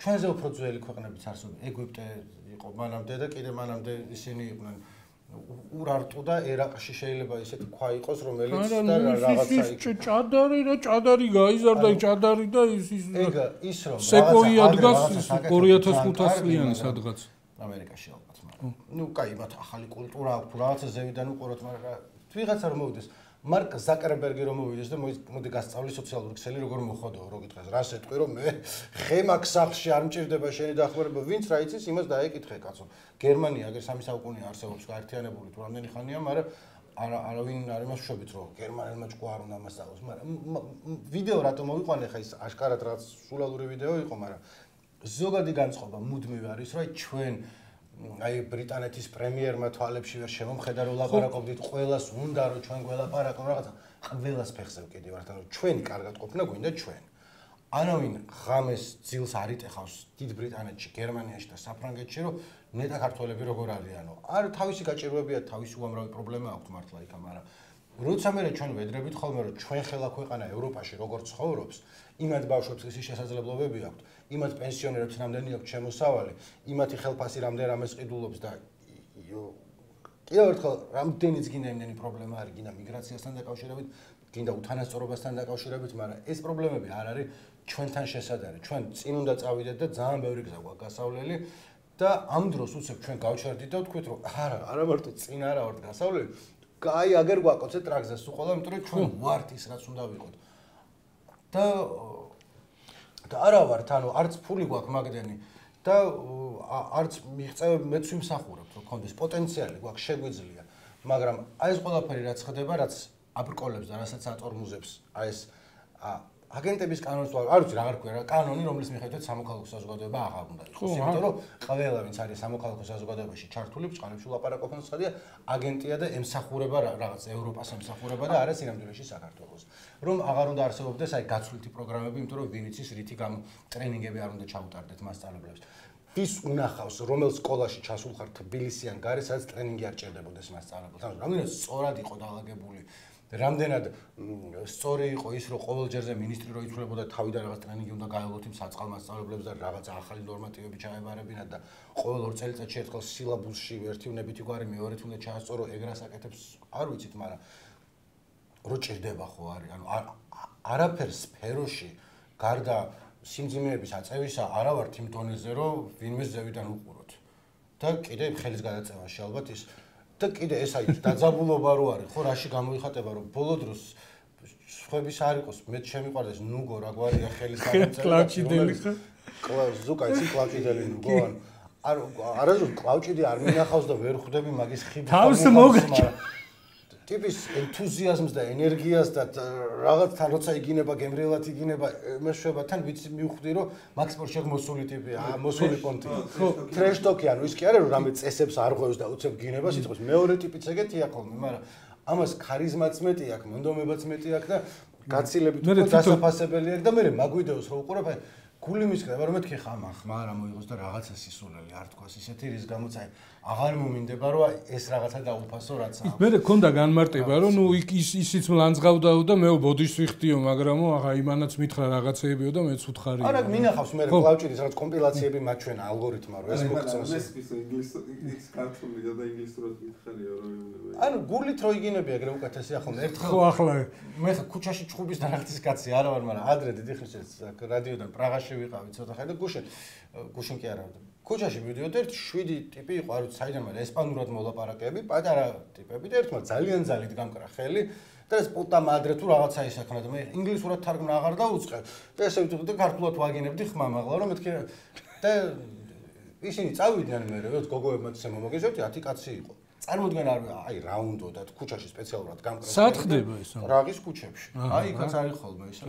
ჩვენზე უფრო ძველი ქვეყნებიც არსებობენ ეგვიპტე იყო მანამდე და კიდე მანამდე ისინი იყვნენ ურარტუ და ერაყში შეიძლება ისეთი ქვა იყოს რომელიც და რაღაცა იქ ჭადარი გაიზარდა ჭადარი და ის რომ სეკოია დგას 2500 წლიანი სადღაც ამერიკაში ალბათ მაგრამ ნუ კაი მათ ახალი კულტურა აქვს რაღაცა ზევიდან უყუროთ მაგრამ ვიღაცა რომ მოვიდეს მარკ ზაკერბერგი რომ მოვიდეს და მოდი გასწავლი სოციალური ქსელი როგორ მოხოდო რო გითხრას რას ეტყვი რომ მე ხემაკ სახლში არ მჭირდება შენი დახმარება ვინც რა იცის იმას დაეკითხე კაცო გერმანია აგერ 3 საუკუნე არსებობს გაერთიანებული თუ რამდენი ხანია მაგრამ არავინ არ იმას ვშობით რომ გერმანელმა ჭკუა არ უნდა მასწავლოს მაგრამ ვიდეო რატომ მოვიყვანე ხა ის აშკარად რაც სულალური ვიდეო იყო მაგრამ ზოგადი განწყობა მუდმივ არის რომ ჩვენ აი ბრიტანეთის პრემიერმა თვალებში ვერ შემომხედა რომ ლაპარაკობდით ყველას უნდა რომ ჩვენ გველაპარაკო რაღაცა ყველას ფეხზე ვკიდი ვართ ანუ ჩვენი კარგად ყოფნა გვინდა ჩვენ არავინ ღამეს ძილს არ იტეხავს დიდ ბრიტანეთში გერმანიაში და საფრანგეთში რომ ნეტა ქართველები როგორ არიანო არ თავისი გაჭირვებია თავისი უამრავი პრობლემა აქვს მართლა იქა მაგრამ როცა მე ჩვენ ვედრებით ხოლმე რომ ჩვენ ხელა ქვეყანა ევროპაში როგორ ცხოვრობს იმათ ბავშვებს ისე შესაძლებლობები აქვთ იმათ პენსიონერებს რამდენი აქვს შემოსავალი იმათი ხელფასი რამდენ რამეს ყიდულობს და კიდევ ერთხელ რამდენიც გინდა იმდენი პრობლემა არის გინდა მიგრაციასთან დაკავშირებით გინდა უთანასწორობასთან დაკავშირებით, მაგრამ ეს პრობლემები არ არის ჩვენთან შესაძლებელი. ჩვენ წინ უნდა წავიდეთ და ძალიან ბევრი გზა გვაქვს გასავლელი და ამ დროს უცებ ჩვენ გავჩერდით და ვთქვით, რომ არა მარტო წინ არა ვართ გასავლელი, აი აგერ გვაკოცეთ ტრაქზე სულ ყველა, იმიტომ რომ ჩვენ ვართ ის რაც უნდა ვიყოთ. და არა ვართ, ანუ არც ფული გვაქვს მაგდენი და არც მიღწევები მეც ვიმსახურებთ, რომ კონდეს პოტენციალი გვაქვს, შეგვიძლია, მაგრამ აი ეს ყველაფერი რაც ხდება, რაც აბრკოლებს და რასაც აწარმოებს აი ეს აგენტების კანონს არ ვიცი რა არქვია რა კანონი რომლის მიხედვით სამოქალაქო საზოგადოება აღარ უნდა იყოს იმიტომ რომ ყველა ვინც არის სამოქალაქო საზოგადოებაში ჩართული ბჭყალებში ლაპარაკობენ ხადია აგენტია და ემსახურება რაღაც ევროპას ემსახურება და არა სინამდვილეში საქართველოს რომ აღარ უნდა არსებობდეს აი გაცვლითი პროგრამები იმიტომ რომ ვინ იცის რითი გამ ტრენინგები არ უნდა ჩაუტარდეთ მასწავლებლებს ვის უნახავს რომელ სკოლაში ჩასულ ხარ თბილისიან გარე სადაც ტრენინგი არ ჭირდებოდეს მასწავლებლებს ანუ რამდენად სწორად იყო დაალაგებული რამდენად სწორი იყო ის რომ ყოველ ჯერზე მინისტრი რო იცვლებოდა თავიდან რაღაც ტრენინგი უნდა გაევლოთ იმ საწყალ მასწავლებლებს და რაღაც ახალი ნორმატივები ჩაებარებინათ და ყოველ 2 წელიწადში ერთხელ სილაბუსში ერთი უნებითი გვარი მეორეთ უნდა ჩაასწორო ეგრას აკეთებს არ ვიცით მაგრამ რო ჭირდება ხო არის ანუ არაფერ სფეროში გარდა სიმძიმეების აწევისა არა ვართ იმ დონეზე რომ ვინმე ზევიდან უყუროთ და კიდე ხელის გადაწევაში ალბათ ის და კიდე ეს აი დაძაბულობა რო არის ხო რაში გამოიხატება რომ ბოლო დროს სხვების არ იყოს მე შემიყვარდეს ნუგო რა გვარია ხელის გადაწევა კლავჭიდელი ხო ზუკა ისი კლავჭიდელი ნუგო არაზრუნ კლავჭიდი არ მინახავს და ვერ ხვდები მაგის ხიბი თავს მოგჭა ტიპის ენთუზიაზმს და ენერგიას და რაღაცთან როცა იგინება გემრიელად იგინება მეშვება თან ვიცი მივხვდი რომ მაქს პორშე მოსული ტიპია მოსული პონტი ტრეშტოკი ანუ ის კი არა რომ რამე წესებს არ ღვევს და უცებ გინებას იწყვეს მეორე ტიპიც ეგეთია ხოლმე მაგრამ ამას ქარიზმაც მეტი აქვს მონდომებაც მეტი აქვს და გაცილებით უფრო დასაფასებელი აქვს და მე მაგვიდეოს რომ უყურებ აი გული მისკდება რომ მეთქი ხამა ხმა რა მოიღოს და რაღაცა სისულელი არ თქვას ისეთი რის გამოც აი აღარ მომინდება რომ ეს რაღაცა დაუფასო რაც აქვს მე მქონდა განმარტება რომ ნუ ისიც მლანძღავდაო და მე ბოდიშს ვიხდიო მაგრამ აღა იმანაც მითხრა რაღაცეებიო და მეც უთხარი არა მინახავს მე კლავჭიდის რაღაც კომპილაციები მაჩვენა ალგორითმა რომ ეს მოგწონს ეს ინგლისურად ქართული და ინგლისურად მითხარია რომ იმუნება ანუ გულით რო იგინები ეგრე უკეთესია ხოლმე ერთხელ ხო ახლა მე ქუჩაში ჩხუბის დანახტის კაცი არა ვარ მაგრამ ადრე დიდი ხნის რადიოდან პრაღაში ვიყავი ცოტა ხანი და გუშინ კი არა ქუჩაში მივიდიოდი ერთ 7 ტიპი იყო არ ვიცი საიდან მაგრამ ესპანურად მოლაპარაკეები პატარა ტიპები და ერთმა ძალიან ძალით გამკრა ხელი და ეს პუტა მადრე თუ რაღაცა ისახნა და მე ინგლისურად თარგმნა აღარ დაუწყე და ესე ვიტყვი და ქართულად ვაგინებდი ხმა მაღლა რომ მეთქი და ისინი წავიდნენ მე რა გოგოებმა ისე მომოგეძებდი 10 კაცი იყო წარმოდგენ აი რა უნდა და ქუჩაში სპეციალურად გამკრა სად ხდება ეს პრაღის ქუჩებში აი იქაც არის ხოლმე ისე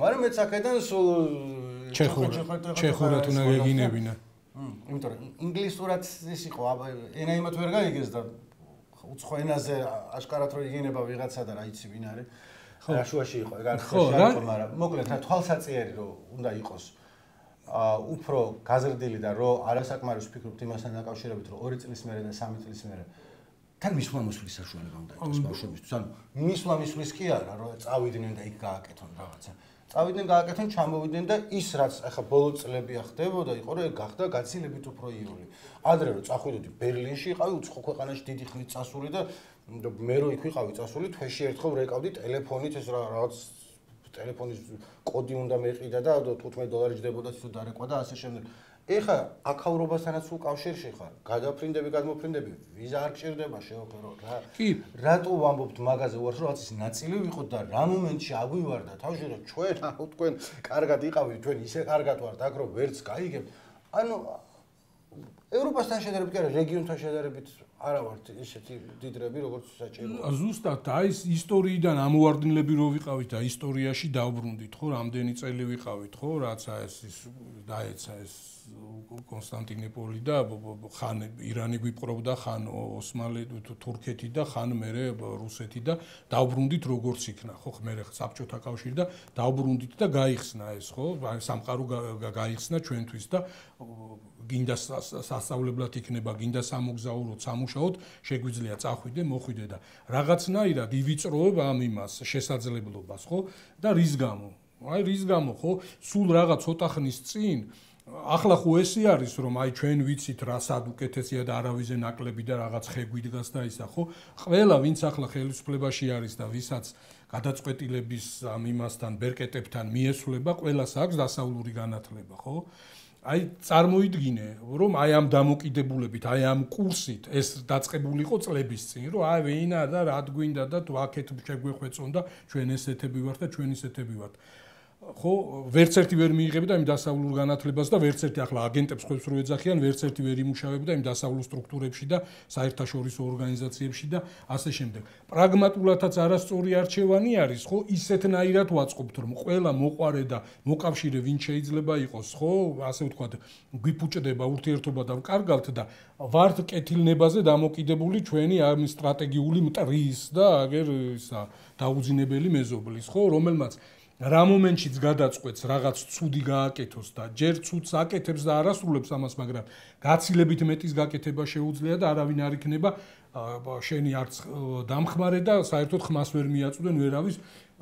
მაგრამ მეც აქედან სულ ჩეხურად უნდა გეგინებინა იმიტომ რომ ინგლისურად ის იყო ენა იმათ ვერ გაიგეს და უცხო ენაზე აშკარად რო იგინება ვიღაცა და რა იცი ვინ არის რაშუაში იყო ეგ არ ხო მაგრამ მოკლედ რა თვალსაწიერი რო უნდა იყოს უფრო გაზრდილი და რო არასაკმარისს ვფიქრობთ იმასთან დაკავშირებით რომ 2 წლის მერე და 3 წლის მერე თან მისვლა-მოსვლის საშუალება უნდა იყოს ბავშვებისთვის ანუ მისვლა-მოსვლის კი არა რომ წავიდნენ და იქ გააკეთონ რაღაცა წავიდნენ გააკეთენ ჩამოვიდნენ და ის რაც ახლა ბოლო წლებია ხდებოდა იყო რომ ეგ გახდა გაცილებით უფრო იული ადრე რომ წახვიდოდი ბერლინში იყავი უცხო ქვეყანაში დიდი ხნით წასული და მე რო იქ ვიყავი წასული თვეში ერთხელ ვეკავდი ტელეფონით ეს რაღაც ტელეფონის კოდი უნდა მეყიდა და $15 ჯდებოდა თუ დარეკვა და ასე შემდეგ ეხა აკავრობასთანაც სულ კავშირში ხარ გადაფრინდები გადმოფრინდები ვიზა არ გჭირდება შევხედო რა კი რატო ვამბობთ მაგაზე უარს რომ რაც ის ნაწილი ვიყოთ და რა მომენტში აგვივარდა თავში რომ ჩვენ აუ თქვენ კარგად იყავით თქვენ ისე კარგად ვართ აქ რომ ვერც გაიგებთ ანუ ევროპასთან შედარებით კი არა რეგიონთან შედარებით არა ვართ ისეთი დიდრები როგორც საჭიროა ზუსტად აი ეს ისტორიიდან ამოვარდნილები რო ვიყავით და ისტორიაში დავბრუნდით ხო რამდენი წელი ვიყავით ხო რაცა ეს დაეცა ეს კონსტანტინოპოლი და ხან ირანი გვიპყრობდა ხან ოსმალი თურქეთი და ხან მერე რუსეთი და დავბრუნდით როგორც იქნა ხო მერე საბჭოთა კავშირი და დავბრუნდით და გაიხსნა ეს ხო სამყარო გაიხსნა ჩვენთვის და გინდა სასწავლებლად იქნება გინდა სამოგზაუროდ სამუშაოდ შეგვიძლია წახვიდე მოხვიდე და რაღაცნაირად ივიწროებ ამ იმას შესაძლებლობას ხო და რის გამო აი რის გამო ხო სულ რაღაც ცოტა ხნის წინ ახლა ხო ესე არის რომ აი ჩვენ ვიცით რა სად უკეთესია და არავიზე ნაკლები და რაღაც ხე გვიდგას და ისა ხო ყველა ვინც ახლა ხელისუფლებაში არის და ვისაც გადაწყვეტილების ამ იმასთან ბერკეტებთან მიესვლება, ყველას აქვს დასავლური განათლება, ხო? აი წარმოიდგინე, რომ აი ამ დამოკიდებულებით, აი ამ კურსით ეს დაწყებულიყო წლების წინ, რომ აი ვინა და რა გვინდა და თუ აქეთ შეგვეხვეწონ და ჩვენ ესეთები ვართ და ჩვენ ისეთები ვართ. ხო, ვერც ერთი ვერ მიიღებდა იმ დასავლურ განათლებას და ვერც ერთი ახლა აგენტებს ხებს რო ეძახიან, ვერც ერთი ვერ იმუშავებდა იმ დასავლურ სტრუქტურებში და საერთაშორისო ორგანიზაციებში და ასე შემდეგ. პრაგმატულადაც არასწორი არჩევანი არის, ხო, ისეთნაირად ვაწყობთ, რომ ყველა მოყვარე და მოკავშირე ვინ შეიძლება იყოს, ხო, ასე ვთქვათ, გვიფუჭდება ურთიერთობა და ვკარგავთ და ვართ კეთილნებაზე დამოკიდებული ჩვენი ამ სტრატეგიული მტრის და აგერ ისა დაუძინებელი მეზობლის, ხო, რომელმაც რა მომენტშიც გადაწყვეტს რაღაც ცუდი გააკეთოს და ჯერ ცუდს აკეთებს და არასრულებს ამას, მაგრამ გაცილებით მეტის გაკეთება შეუძლია და არავინ არ იქნება შენი არც დამხმარე და საერთოდ ხმას ვერ მიაწვდენ ვერავის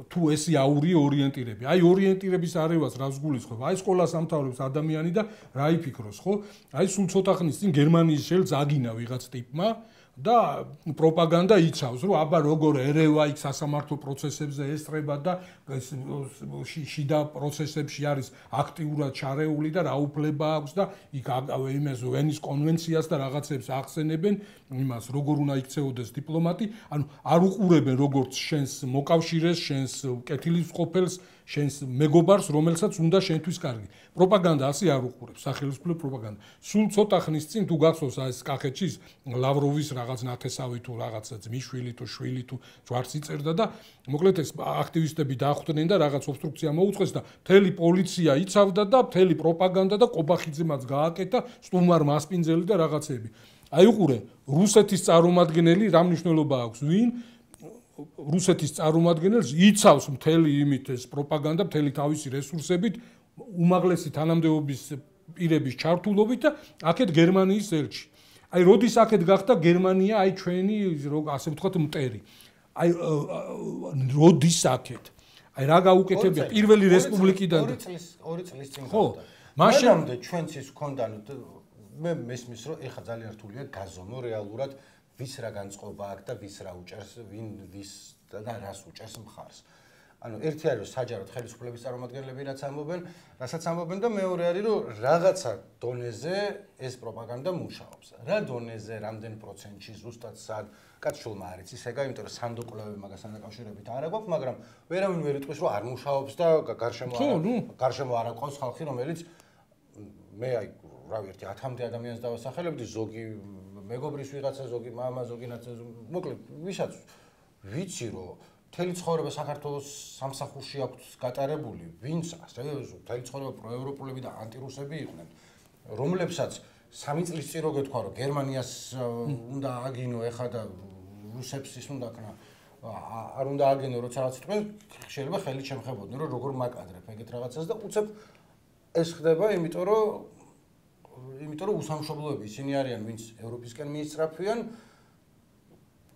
თუ ესი აურიე ორიენტირები. აი ორიენტირების არევას რას გულისხმობ? აი სკოლას ამთავრებს ადამიანი და რა იფიქროს, ხო? აი სულ ცოტა ხნის წინ გერმანიის შელ ზაგინა ვიღაც ტიპმა და პროპაგანდა იცავს, რომ აბა როგორ ერევა იქ სასამართლო პროცესებზე ესწრება და შიდა პროცესებში არის აქტიურად ჩარეული და რა უფლება აქვს და იქ იმას ვენის კონვენციას და რაღაცებს ახსენებენ იმას, როგორ უნდა იქცეოდეს დიპლომატი, ანუ არ უყურებენ როგორც შენს მოკავშირეს, შენს კეთილის ყოფილს, შენს მეგობარს, რომელსაც უნდა შენთვის კარგი. პროპაგანდა ასე არ უყურებს, სახელმწიფო პროპაგანდა. სულ ცოტა ხნის წინ თუ გახსოვს ეს კახეთში ლავროვის რაღაც ნათესავი თუ რაღაცა ძმისშვილი თუ შვილი თუ ჯვარცი წერდა და მოკლედ ეს აქტივისტები დახვდნენ და რაღაც ობსტრუქცია მოუწყეს და მთელი პოლიცია იცავდა და მთელი პროპაგანდა და ყობახიძემაც გააკეთა სტუმარ მასპინძელი და რაღაცები. აი უყურე, რუსეთის წარმომადგენელი რა მნიშვნელობა აქვს ვინ? რუსეთის წარმომადგენელს იცავს მთელი იმით ეს პროპაგანდა, მთელი თავისი რესურსებით, უმაღლესი თანამდებობის პირების ჩართულობით და აქეთ გერმანიის ელჩი. აი როდის აქეთ გახდა გერმანია, აი ჩვენი ასე ვთქვათ მტერი. აი როდის აქეთ? აი რა გაუკეთებია პირველი რესპუბლიკიდან და 2 წლის წინ ხო, მაშინამდე ჩვენც ის ქონდა მე მესმის რომ ეხა ძალიან რთულია გაზომო რეალურად ვის რა განწყობა აქვს და ვის რა უჭერს, ვინ ვის და რას უჭერს მხარს. ანუ ერთი არის რომ საჯაროდ ხელისუფლების წარმომადგენლები რაც ამბობენ, რასაც ამბობენ და მეორე არის რომ რაღაცა დონეზე ეს პროპაგანდა მუშაობს. რა დონეზე, რამდენ პროცენტში ზუსტად სად კაცშულმა არ იცის ეგა, იმიტომ რომ სანდო კვლევები მაგასთან დაკავშირებით არ აქვს, მაგრამ ვერავინ ვერ იტყვის რომ არ მუშაობს და გარშემო არ აქვს ხალხი, რომელიც მე აი რავი ერთი 10-მდე ადამიანს დავასახელებდი, ზოგი მეგობრის ვიღაცა, ზოგი მამა, ზოგი ნაცე, მოკლედ ვისაც ვიცი რომ მთელი ცხოვრება საქართველოს სამსახურში აქვს გატარებული, ვინც ასევე მთელი ცხოვრება პროევროპულები და ანტირუსები იყვნენ, რომლებსაც 3 წლის წინ რო გეთქვა რომ გერმანიას უნდა აგინო ეხა და რუსებს ის უნდა ქნა არ უნდა აგინო როცა რაღაც თქვენ შეიძლება ხელით შემხებოდნენ რომ როგორ მაკადრებ ეგეთ რაღაცას და უცებ ეს ხდება იმიტომ რომ უსამშობლოები ისინი არიან ვინც ევროპისკენ მიისწრაფვიან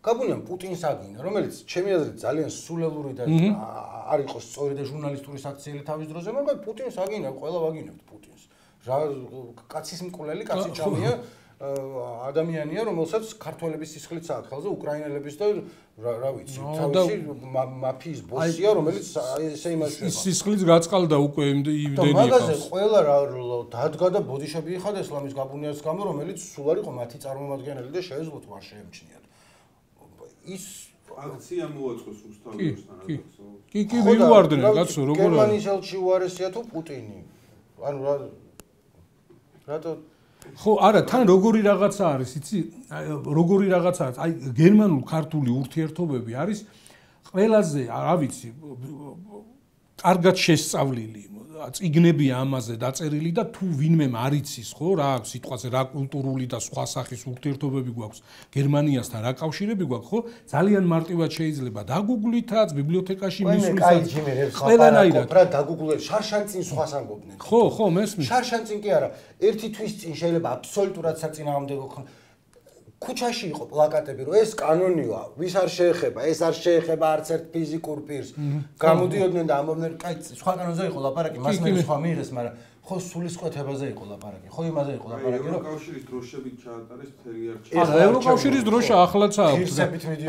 გაბუნიან პუტინს აგინა, რომელიც ჩემი აზრით ძალიან სულელური და არ იყოს სწორი და ჟურნალისტური საქციელი თავის დროზე, მაგრამ პუტინს აგინა, ყველა ვაგინებთ პუტინს. რა კაცის მკვლელი, კაცი ჭამია ადამიანია, რომელსაც ქართველების სისხლიც აქვს ხელზე, უკრაინელების და რა ვიცი, თავისი მაფიის ბოსია, რომელიც ესე იმაშება. სისხლიც გაწყალდა უკვე იმდენი იყო. მაგაზე ყველა დადგა და ბოდიშები იხადა ესლამის გაბუნიას გამო, რომელიც სულ არ იყო მათი წარმომადგენელი და შეეძლოთ მას შეემჩნიათ. ის აქცია მოაწყოს რუსთავისთან რაღაცა. კი, მივარდნენ, კაცო, როგორ არის? გერმანიის ელჩი უარესია თუ პუტინი? ანუ რატო ხო, არა, თან როგორი რაღაცა არის, იცი? როგორი რაღაცა არის? აი, გერმანულ-ქართული ურთიერთობები არის ყველაზე, რა ვიცი, კარგად შესწავლილი. წიგნები ამაზე დაწერილი და თუ ვინმე არ იცის, ხო, რა აქვს სიტყვაზე, რა კულტურული და სხვა სახის ურთიერთობები გვაქვს გერმანიასთან, რა კავშირები გვაქვს, ხო? ძალიან მარტივად შეიძლება დაგუგლითაც, ბიბლიოთეკაში მისვლითაც. ყველანაირად. რა დაგუგლეთ, შარშანწინ სხვას ამბობდნენ. ხო, მესმის. შარშანწინ კი არა, ერთი თვის წინ შეიძლება აბსოლუტურად საწინააღმდეგო ქუჩაში იყო პლაკატები, რომ ეს კანონია, ვის არ შეეხება, ეს არ შეეხება არც ერთ ფიზიკურ პირს. გამოდიოდნენ და ამბობდნენ, კაი, სხვა კანონზე იყო ლაპარაკი, მას მე სხვა მიიღეს, მაგრამ ხო სულისკვეთებაზე იყო ლაპარაკი. ხო იმაზე იყო ლაპარაკი, რომ ევროკავშირის დროშებით ჩაატარეს მთელი არჩევანი. არა, ევროკავშირის დროშა ახლაც აქვს.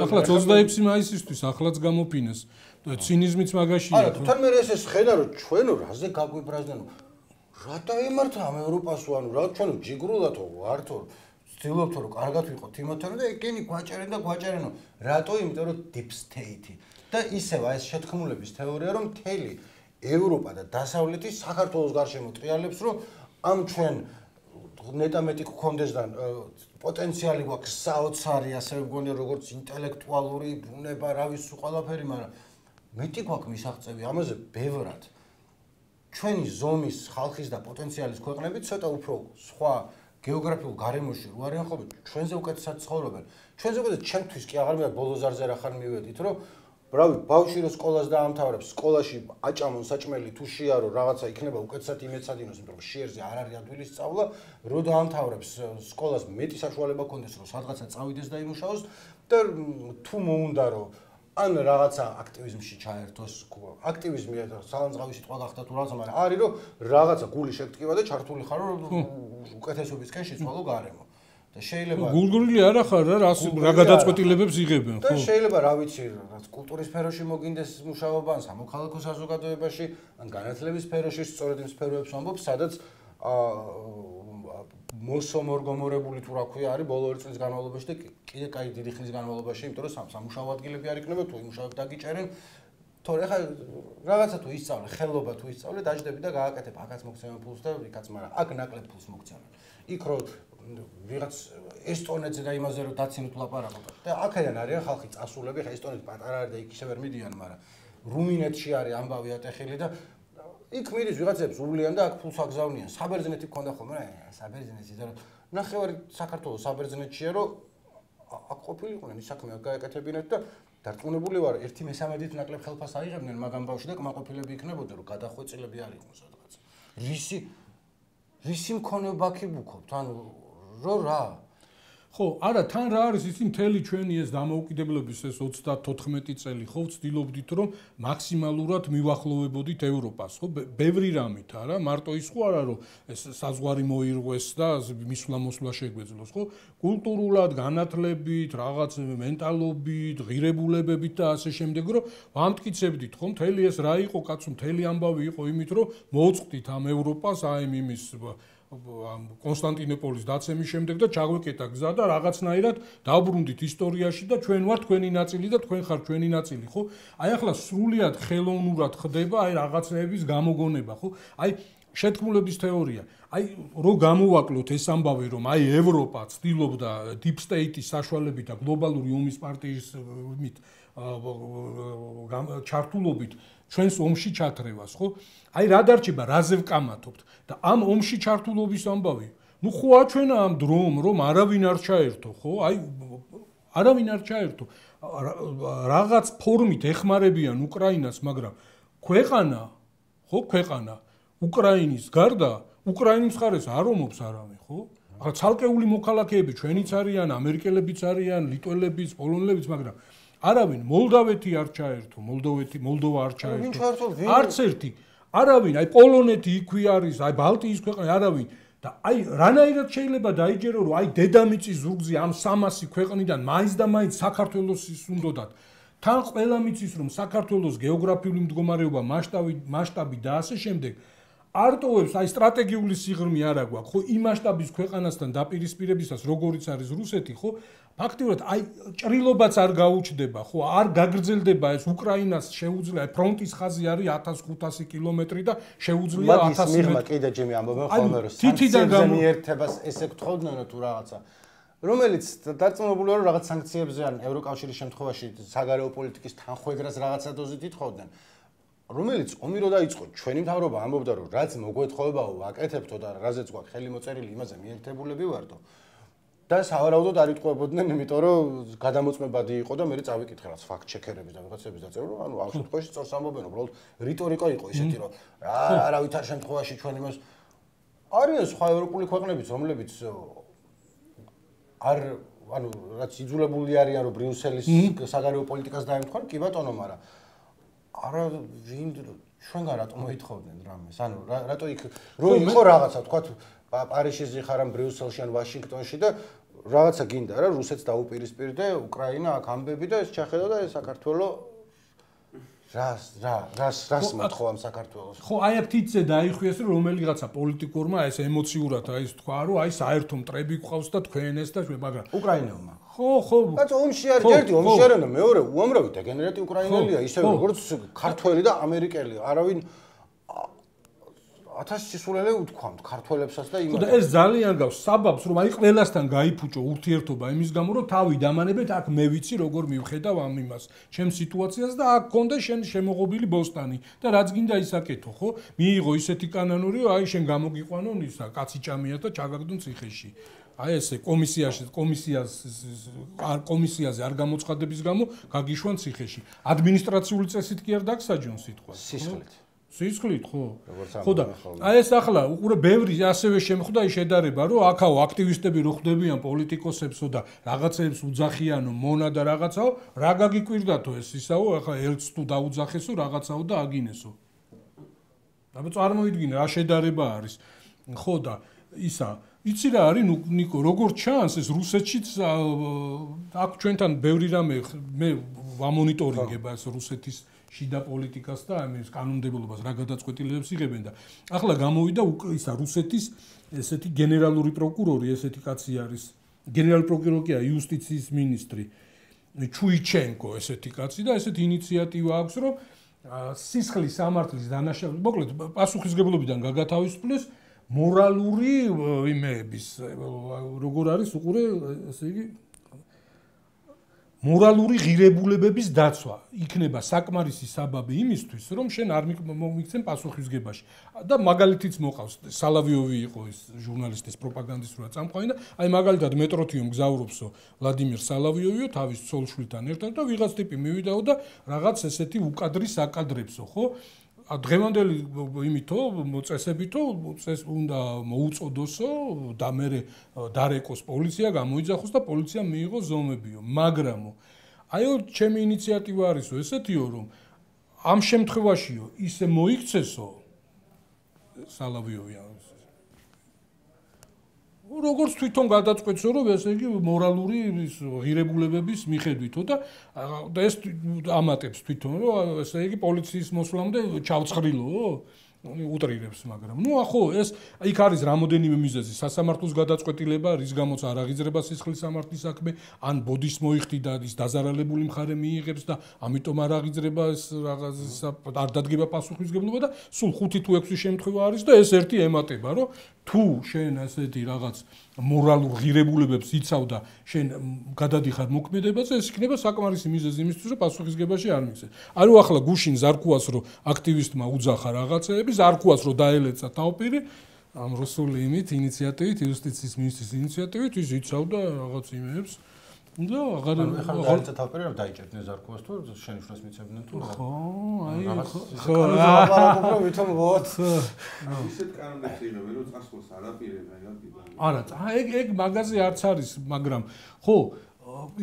ახლაც 26 მაისისთვის ახლაც გამოფინეს. ცინიზმიც მაგაშია. არა, თან მე ეს ხედა რომ ჩვენო რაზე გაგვიბრაზდნენ. რატო იმართა ამ ევროპასო, ანუ რა ჩვენო ჯიგრულათო ვართო ვცდილობთ რომ კარგად ვიყოთ იმათთან და ეგენი გვაჭერენ და გვაჭერენო. რატო? იმიტომ რომ deep state-ი და ისევ ეს შეთქმულების თეორია რომ მთელი ევროპა და დასავლეთი საქართველოს გარშემო ტრიალებს რომ ამ ჩვენ ნეტამეტი გქონდეს და პოტენციალი გვაქვს საოცარი ასევე მგონია როგორც ინტელექტუალური ბუნება რა ვიცი ყველაფერი, მაგრამ მეტი გვაქვს მისაღწევი ამაზე ბევრად. ჩვენი ზომის ხალხის და პოტენციალის ქვეყნები ცოტა უფრო სხვა გეოგრაფიულ გარემოში რო არიან ხოლმე ჩვენზე უკეთესად ცხოვრობენ. ჩვენზე უკეთეს ჩემთვის კი აღარ მივარ ბოლოზარზე რა ხარ მივედით რომ ბრავი ბავშვი რო სკოლას დაამთავრებს სკოლაში აჭამონ საჭმელი თუ შეარო რაღაცა იქნება უკეთესად იმეცადინოს იმიტომ რომ შეერზე არ არის ადვილი სწავლა რო დაამთავრებს სკოლას მეტი საშუალება ქონდეს რომ სადღაცა წავიდეს და იმუშაოს და თუ მოუნდა რომ ან რაღაცა აქტივიზმში ჩაერთოს აქტივიზმი სალანძღავი სიტყვა გახდა თუ რაღაცა მაგრამ არის რომ რაღაცა გული შეგტკივა და ჩართული ხარ რომ უკეთესობისკენ შეცვალო გარემო და შეიძლება გულგრილი არა ხარ რა გადაწყვეტილებებს იღებენ ხო და შეიძლება რა ვიცი რაც კულტურის სფეროში მოგინდეს მუშაობა ან სამოქალაქო საზოგადოებაში ან განათლების სფეროში სწორედ იმ სფეროებს ვამბობ სადაც მოსომორგომორებული თუ რა ქვია არის ბოლო 1 წლის განმავლობაში და კიდე კაი დიდი ხნის განმავლობაში იმიტომ რომ სამუშაო ადგილები არ იქნება თუ იმუშავებ დაგიჭერენ თორე ხა რაღაცა თუ ისწავლე ხელობა თუ ისწავლე დაждები და გააკეთებ აქაც მოგცემენ ფულს და იქაც მაგრამ აქ ნაკლებ ფულს მოგცემენ იქ რო ვიღაც ესტონეთზე და იმაზე რომ დაცინოთ ლაპარაკობ და აქედან არიან ხალხი წასულები ხა ესტონეთი პატარა არის და იქ ისე ვერ მიდიან მაგრამ რუმინეთში არის ამბავი ატეხილი და იქ მიდის ვიღაცებს უვლიან და აქ ფულს აგზავნიან საბერძნეთი გქონდა ხოლმე რა საბერძნეთი და ნახევარი საქართველოს საბერძნეთშია რომ აქ ყოფილიყვნენ ის საქმე გაეკეთებინათ და დარწმუნებული ვარ 1/3-ით ნაკლებ ხელფას აიღებდნენ მაგ ამბავში და კმაყოფილები იქნებოდნენ რომ გადახვეწილები არ იყვნენ სადღაც რისი მქონება აქ ვუქობთ ანუ რა ხო, არა, თან რა არის ისი მთელი ჩვენი ეს დამოუკიდებლობის ეს 34 წელი ხო ვცდილობდით რომ მაქსიმალურად მივახლოვებოდით ევროპას, ხო? ბევრი რამით არა, მარტო ის ხო არა რომ ეს საზღვარი მოირღვეს და მისვლა-მოსვლა შეგვეძლოს, ხო? კულტურულად, განათლებით, რაღაც მენტალობით, ღირებულებებით და ასე შემდეგ რომ ვამტკიცებდით, ხო? მთელი ეს რა იყო, კაცო, მთელი ამბავი იყო იმით რომ მოუწყდით ამ ევროპას აი იმის კონსტანტინოპოლის დაცემის შემდეგ და ჩაგვეკეთა გზა და რაღაცნაირად დავბრუნდით ისტორიაში და ჩვენ ვართ თქვენი ნაწილი და თქვენ ხართ ჩვენი ნაწილი, ხო? აი ახლა სრულიად ხელოვნურად ხდება აი რაღაცნაირების გამოგონება, ხო? აი შეთქმულების თეორია. აი რო გამოვაკლოთ ეს ამბავი რომ აი ევროპა ცდილობდა deep state-ის საშუალებით და გლობალური ომის პარტიის ჩართულობით ჩვენს ომში ჩათრევას, ხო? აი რა დარჩება, რაზე ვკამათობთ და ამ ომში ჩართულობის ამბავი. ნუ ხო აჩვენა ამ დრომ, რომ არავინ არ ჩაერთო, ხო? აი არავინ არ ჩაერთო. რაღაც ფორმით ეხმარებიან უკრაინას, მაგრამ ქვეყანა, ხო, ქვეყანა უკრაინის გარდა უკრაინის მხარეს არ ომობს არავინ, ხო? ახლა ცალკეული მოქალაქეები ჩვენიც არიან, ამერიკელებიც არიან, ლიტველებიც, პოლონელებიც, მაგრამ არავინ მოლდავეთი არ ჩაერთო, მოლდოვა არ ჩაერთო. არც ერთი. არავინ, აი პოლონეთი იქვე არის, აი ბალტიის ქვეყნები არავინ და აი რანაირად შეიძლება დაიჯერო რომ აი დედამიწის ზურგზე ამ 300 ქვეყნიდან მაინც და მაინც საქართველოსის უნდათ. თან ყველა მიცის რომ საქართველოს გეოგრაფიული მდგომარეობა, მასშტაბი და ასე შემდეგ არტოვებს აი სტრატეგიული სიღრმე არა გვაქვს, ხო, იმ მასშტაბის ქვეყანასთან დაპირისპირებისას, როგორიც არის რუსეთი, ხო? ფაქტიურად აი ჭრილობაც არ გაუჩნდება, ხო, არ გაგრძელდება ეს უკრაინას შეუძლია ფრონტის ხაზი არის 1500 კილომეტრი და შეუძლია 1000 მიღმა კიდე ჯემი ამბობენ ხოლმე რომ სანქციებზე მიერთებას ესე გთხოვდნენ თუ რაღაცა რომელიც დარწმუნებული ვარ რომ რაღაც სანქციებზე ან ევროკავშირის შემთხვევაში საგარეო პოლიტიკის თანხმედრას რაღაცა დოზით ითხოვდნენ რომელიც ომი რო დაიწყო ჩვენი მთავრობა ამბობდა რომ რაც მოგვეთხოვებაო ვაკეთებთო და რაზეც გვაქვს ხელი მოწერილი იმაზე მიერთებულები ვარდო და სავარაუდოდ არ იტყუებოდნენ იმიტომ რომ გადამოწმებადი იყო და მე წავიკითხე რაც ფაქტ ჩეკერების და ვიღაცების დაწერა რომ ანუ ამ შემთხვევაში სწორს ამბობენ უბრალოდ რიტორიკა იყო ისეთი რომ არავითარ შემთხვევაში ჩვენ იმას არიან სხვა ევროპული ქვეყნებიც რომლებიც არ ანუ რაც იძულებული არიან რომ ბრიუსელის საგარეო პოლიტიკას დაემთხვა კი ბატონო მაგრამ არა ვინ ჩვენგან რატომ მოითხოვდნენ რამეს ანუ რატო იქ რო იყო რაღაცა თქვა პარიზში ხარ ან ბრიუსელში ან ვაშინგტონში და რაღაცა გინდა რა რუსეთს დაუპირისპირდა უკრაინა აქ ამბები და ეს ჩახედა და ეს საქართველო რას მოთხოვ ამ საქართველოს? ხო, აი აქ თითზე დაიხიეს, რომ რომელიღაცა პოლიტიკურმა ეს ემოციურად აი ეს თქვა, რომ აი საერთო მტრები გვყავს და თქვენ ეს და ჩვენ, მაგრამ უკრაინელმა. ხო. კაცო, ომში არის ერთი, ომში არის და მეორე უამრავი დეგენერატი უკრაინელია, ისევე როგორც ქართველი და ამერიკელი. არავინ 1000 სისულელე უთქვამთ ქართველებსაც და იმას. და ეს ძალიან გავს საბაბს, რომ აი ყველასთან გაიფუჭო ურთიერთობა იმის გამო, რომ თავი დამანებეთ, აქ მე ვიცი როგორ მივხედავ ამ იმას, ჩემ სიტუაციას და აქ გქონდა შენ შემოღობილი ბოსტანი და რაც გინდა ისაკეთო, ხო? მიიღო ისეთი კანონური, რომ აი შენ გამოგიყვანონ ისა, კაცი ჭამია და ჩაგაგდონ ციხეში. აი ესე კომისიაზე არ გამოცხადების გამო გაგიშვან ციხეში. ადმინისტრაციული წესით კი არ დაგსაჯონ სიტყვა. სისხლით ხო? ხო და აი ეს ახლა უყურე ბევრი ასევე შემხვდა შედარება, რომ აქაო აქტივისტები რო ხვდებიან პოლიტიკოსებსო და რაღაცებს უძახიანო მონა და რაღაცაო, რა გაგიკვირდათო ეს ისაო, ახლა ელც თუ დაუძახესო რაღაცაო და აგინესო. აბა წარმოიდგინე რა შედარება არის. ხო და ისა იცი რა არის ნიკო, როგორ ჩანს ეს რუსეთშიც აქ ჩვენთან ბევრი რამე მე ვამონიტორინგება ეს რუსეთის შიდა პოლიტიკას და ამის კანონმდებლობას რა გადაწყვეტილებებს იღებენ და ახლა გამოვიდა ისა რუსეთის ესეთი გენერალური პროკურორი, ესეთი კაცი არის გენერალური პროკურორი კი არა, იუსტიციის მინისტრი ჩუიჩენკო ესეთი კაცი და ესეთი ინიციატივა აქვს, რომ სისხლის სამართლის დანაშაულს, მოკლედ პასუხისგებლობიდან გაგათავისუფლეს მორალური იმეების როგორ არის უყურე ესე იგი მორალური ღირებულებების დაცვა იქნება საკმარისი საბაბი იმისთვის, რომ შენ არ მოგიქცენ პასუხისგებაში. და მაგალითიც მოყავს, სალავიოვი იყო ეს ჟურნალისტის პროპაგანდისტურად წამყვანი და აი მაგალითად მეტროთიომ გზავრობსო ვლადიმერ სალავიოვიო თავის ცოლ-შვილთან ერთად და ვიღაც ტიპი მივიდაო და რაღაც ესეთი უკადრი საკადრებსო, ხო? დღევანდელი იმითო წესებითო წეს უნდა მოუწოდოსო და მე დარეკოს პოლიცია გამოიძახოს და პოლიცია მიიღო ზომებიო, მაგრამ აიო ჩემი ინიციატივა არისო ესეთიო, რომ ამ შემთხვევაშიო ისე მოიქცესო სალავიოვი როგორც თვითონ გადაწყვეტსო, რომ ესე იგი მორალური ღირებულებების მიხედვითო და ეს ამატებს თვითონ, რომ ესე იგი პოლიციის მოსვლამდე ჩავცხრილო, უტრირებს, მაგრამ ნუ ახო ეს იქ არის რამოდენიმე მიზეზი, სასამართლოს გადაწყვეტილება, რის გამოც არ აღიძრება სისხლის სამართლის საქმე, ან ბოდის მოიხდი და ის დაზარალებული მხარე მიიღებს და ამიტომ არ აღიძრება ეს რაღაც არ დადგება პასუხისგებლობა და სულ 5 თუ 6 შემთხვევა არის და ეს ერთი ემატება, რომ თუ შენ ასეთი რაღაც მორალურ ღირებულებებს იცავ და შენ გადადიხარ მოქმედებაზე, ეს იქნება საკმარისი მიზეზი იმისთვის, რომ პასუხისგებაში არ მიქცეს. ანუ ახლა გუშინ ზარქუას, რომ აქტივისტმა უძახა რაღაცეები, ზარქუას, რომ დაელეცა თავპირი, ამ რუსული იმით, ინიციატივით, იუსტიციის მინისტრის ინიციატივით, ის იცავდა რაღაც იმებს. და აღარ ახლა თავპირი რომ დაიჭერდნენ ზარქუას თუ შენიშვნას მიცემდნენ თუ ხო, აი ხო ლაპარაკობ ვითომ ვოთ ისეთ კანონებს იღებენ რომ წასვლას არაპირებენ არა ეგ მაგაზე არც არის მაგრამ ხო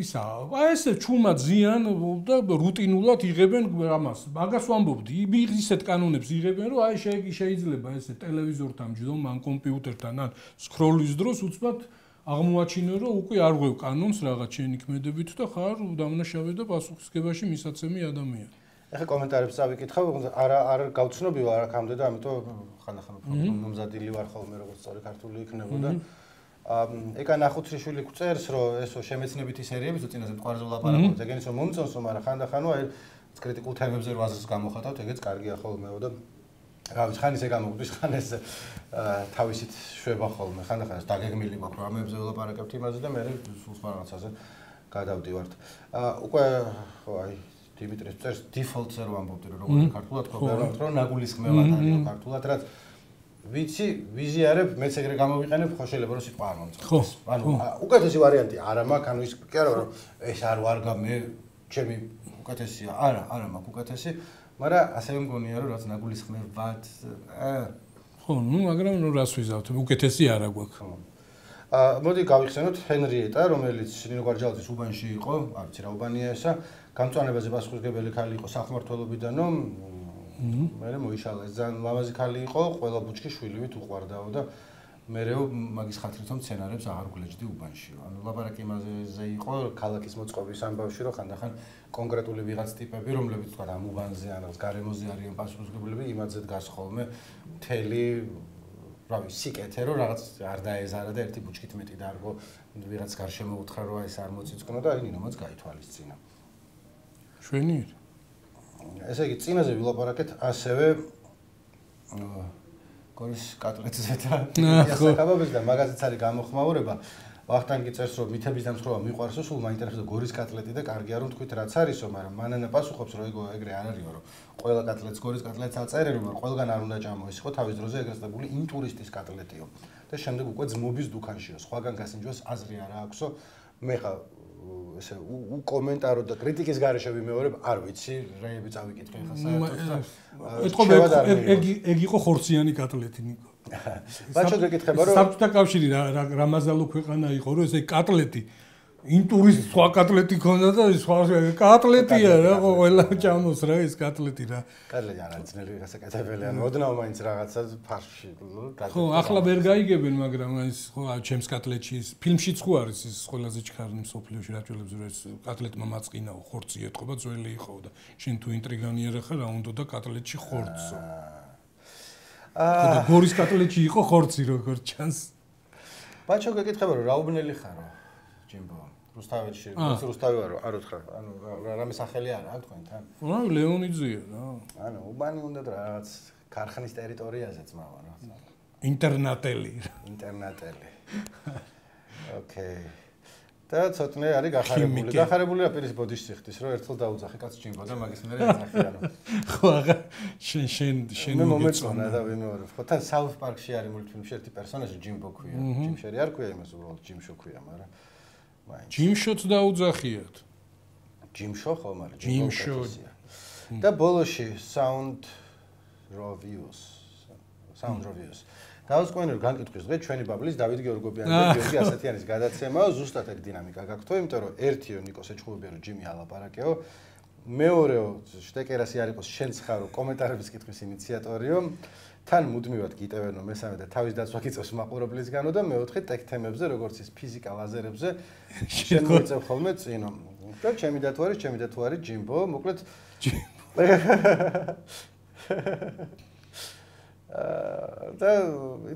ისა აი ესე ჩუმა ძიან და რუტინულად იღებენ ამას მაგას ვამბობდი ისეთ კანონებს იღებენ რომ აი შეიძლება ესე ტელევიზორთან მჯდომ ან კომპიუტერთან ან სკროლის დროს უცბად აღმოაჩინე რომ უკვე არ ღვევ კანონს რაღაც შენი ქმედებით და ხარ დამნაშავე და პასუხისგებაში მისაცემი ადამიანი. ეხლა კომენტარებს წავიკითხავ, არ გავცნობიო არ აქამდე და ამიტომ ხანდახან მომზადილი ვარ ხოლმე როგორც სწორი ქართული იქნებოდა. ეკა ნახუცრიშვილი გვწერს რომ ესო შემეცნებითი სერიები წინაზე მყარზე ვლაპარაკობთ, ეგენიც რომ მომწონსო, მაგრამ ხანდახანო აი კრიტიკულ თემებზე რო აზრს გამოხატავთ, ეგეც კარგია ხოლმეო და რა ვიცი, ხან ისე გამოგვდის, ხან ეს თავისით შვება ხოლმე, ხანდახან ეს დაგეგმილი მაქვს, რომ ამებზე ვლაპარაკებთ იმაზე და მე სულ სხვა რაღაცაზე გადავდივართ. უკვე ხო აი დიმიტრის წერს დიფოლტზე რო ამბობდი რომ როგორ ქართულად ყოფილიყო, რომ ნაგულისხმევად არის ქართულად, რაც ვიცი, ვიზიარებ, მეც ეგრე გამოვიყენებ, ხო შეიძლება რომ სიტყვა არ მომწყდეს. ანუ უკეთესი ვარიანტი არა მაქვს, ანუ ის კი არა რომ ეს არ ვარ მე ჩემი უკეთესია, არა მაქვს უკეთესი. მაგრამ ასევე მგონია რომ რაც ნაგულისხმევად ხო ნუ მაგრამ ნუ რას ვიზავთ უკეთესი არა გვაქვს მოდი გავიხსენოთ ჰენრიეტა რომელიც ნინო გვარჯალაძის უბანში იყო არ ვიცი რა უბანია ესა გამწვანებაზე პასუხისმგებელი ქალი იყო სახმართველობიდანო მე მოიშალა ეს ძალიან ლამაზი ქალი იყო ყველა ბუჩქი შვილივით უყვარდაო და მერეო მაგის ხათრით რომ სცენარებს აღარ გლეჯდი უბანშიო. ანუ ლაპარაკი იმაზე იყო ქალაქის მოწყობის ამბავში, რომ ხანდახან კონკრეტული ვიღაც ტიპები, რომლებიც თქვა ამ უბანზე ან გარემოზე არიან პასუხისმგებლები, იმაზე დგას ხოლმე მთელი რავი, სიკეთე რომ რაღაც არ დაეზარა და ერთი ბუჩქით მეტი დარგო ვიღაც გარშემო უთხრა რომ ეს არ მოციწკნო და აი ნინომაც გაითვალისწინა. შვენიერ. ესე იგი წინაზე ვილაპარაკეთ ასევე გორის კატლეტზე და იასაკაბაბის და მაგაზეც არის გამოხმაურება. ვახტანგი წერს რომ მითების დამსხვრევა მიყვარსო, სულ მაინტერესებდა გორის კატლეტი და კარგია რომ თქვით რაც არისო, მაგრამ მანანა პასუხობს რომ ეგრე არ არისო, რომ ყველა კატლეტს გორის კატლეტს აწერე, რომ ყველგან არ უნდა ჭამო, ის ხო თავის დროზე ეგრეთ წებული იმ ტურისტის კატლეტიო. და შემდეგ უკვე ძმობის დუქანშიო, სხვაგან გასინჯოს აზრი არა აქვსო. მე ხა ესე უკომენტარო და კრიტიკის გარეშე ვიმეორებ, არ ვიცი, რეები წავიკითხე ხა საერთოდ. ეთყობა ეგ იყო ხორციანი კატლეტი ნიკო. ბაჩო გეკითხება რომ საბჭოთა კავშირი რა მაზალო ქვეყანა იყო რომ ესე კატლეტი იმ ტურისტ სხვა კატლეტი ქონდა და სხვა კატლეტია რა ყველა ჭამოს რა ეს კატლეტი რა. კატლეტი არ არის ძნელი გასაკეთებელი, ანუ ოდნავ მაინც რაღაცა ფარში. ხო, ახლა ვერ გაიგებენ, მაგრამ ეს ხო ჩემს კატლეტში ფილმშიც ხო არის ის ყველაზე ჩქარი მსოფლიოში რაჭველებს რომ ეს კატლეტმა მაწყინაო ხორცი ეთყობა ძველი იყო და შენ თუ ინტრიგანიერი ხარ რა უნდა და კატლეტში ხორცო. და გორის კატლეტში იყო ხორცი როგორ ჩანს. ბაჩო გეკითხება რომ რა უბნელი ხარო ჯიმბო რუსთავეთში რუსთავი ვარო არ უთხრა ანუ რამე სახელი არა აქ თქვენთან რა ლეონიძეა რა ანუ უბანი უნდა და რაღაც ქარხნის ტერიტორიაზე ძმავა რა ინტერნატელი ოკეი და ცოტნე არის გახარებული რა პირის ბოდიში სიხდის რომ ერთხელ დაუძახე კაც ჯიმბო და მაგის მერე ეძახე ანუ ხო აღა შენ მე მომეწონა და ვიმეორებ ხო თან საუთ პარკში არის მულტფილმში ერთი პერსონაჟი ჯიმბო ქვია ჯიმშერი არ ქვია იმას უბრალოდ ჯიმშო ქვია მაგრამ ჯიმშოც დაუძახიათ. ჯიმშო ხო, მაგრამ ჯიმშო. და ბოლოში sound reviews. დავსკვენი რომ განკითხვის დღე ჩვენი ბაბლის დავით გეორგობიანი და გიორგი ასათიანის გადაცემაა, ზუსტად ეგ დინამიკა გაქვთო, იმიტომ რომ ერთიო ნიკოს ეჩხუბებია რომ ჯიმი ალაპარაკეო, მეორეო შტეკერასი არ იყოს შენც ხარო კომენტარების კითხვის ინიციატორიო. თან მუდმივად გიტევენო მესამე და თავის დაცვა გიწევს მაყურებლისგანო და მეოთხე ტექ თემებზე როგორც ის ფიზიკა ლაზერებზე შემოიწევ ხოლმე წინო და ჩემი დათუ არის ჯიმბო მოკლედ და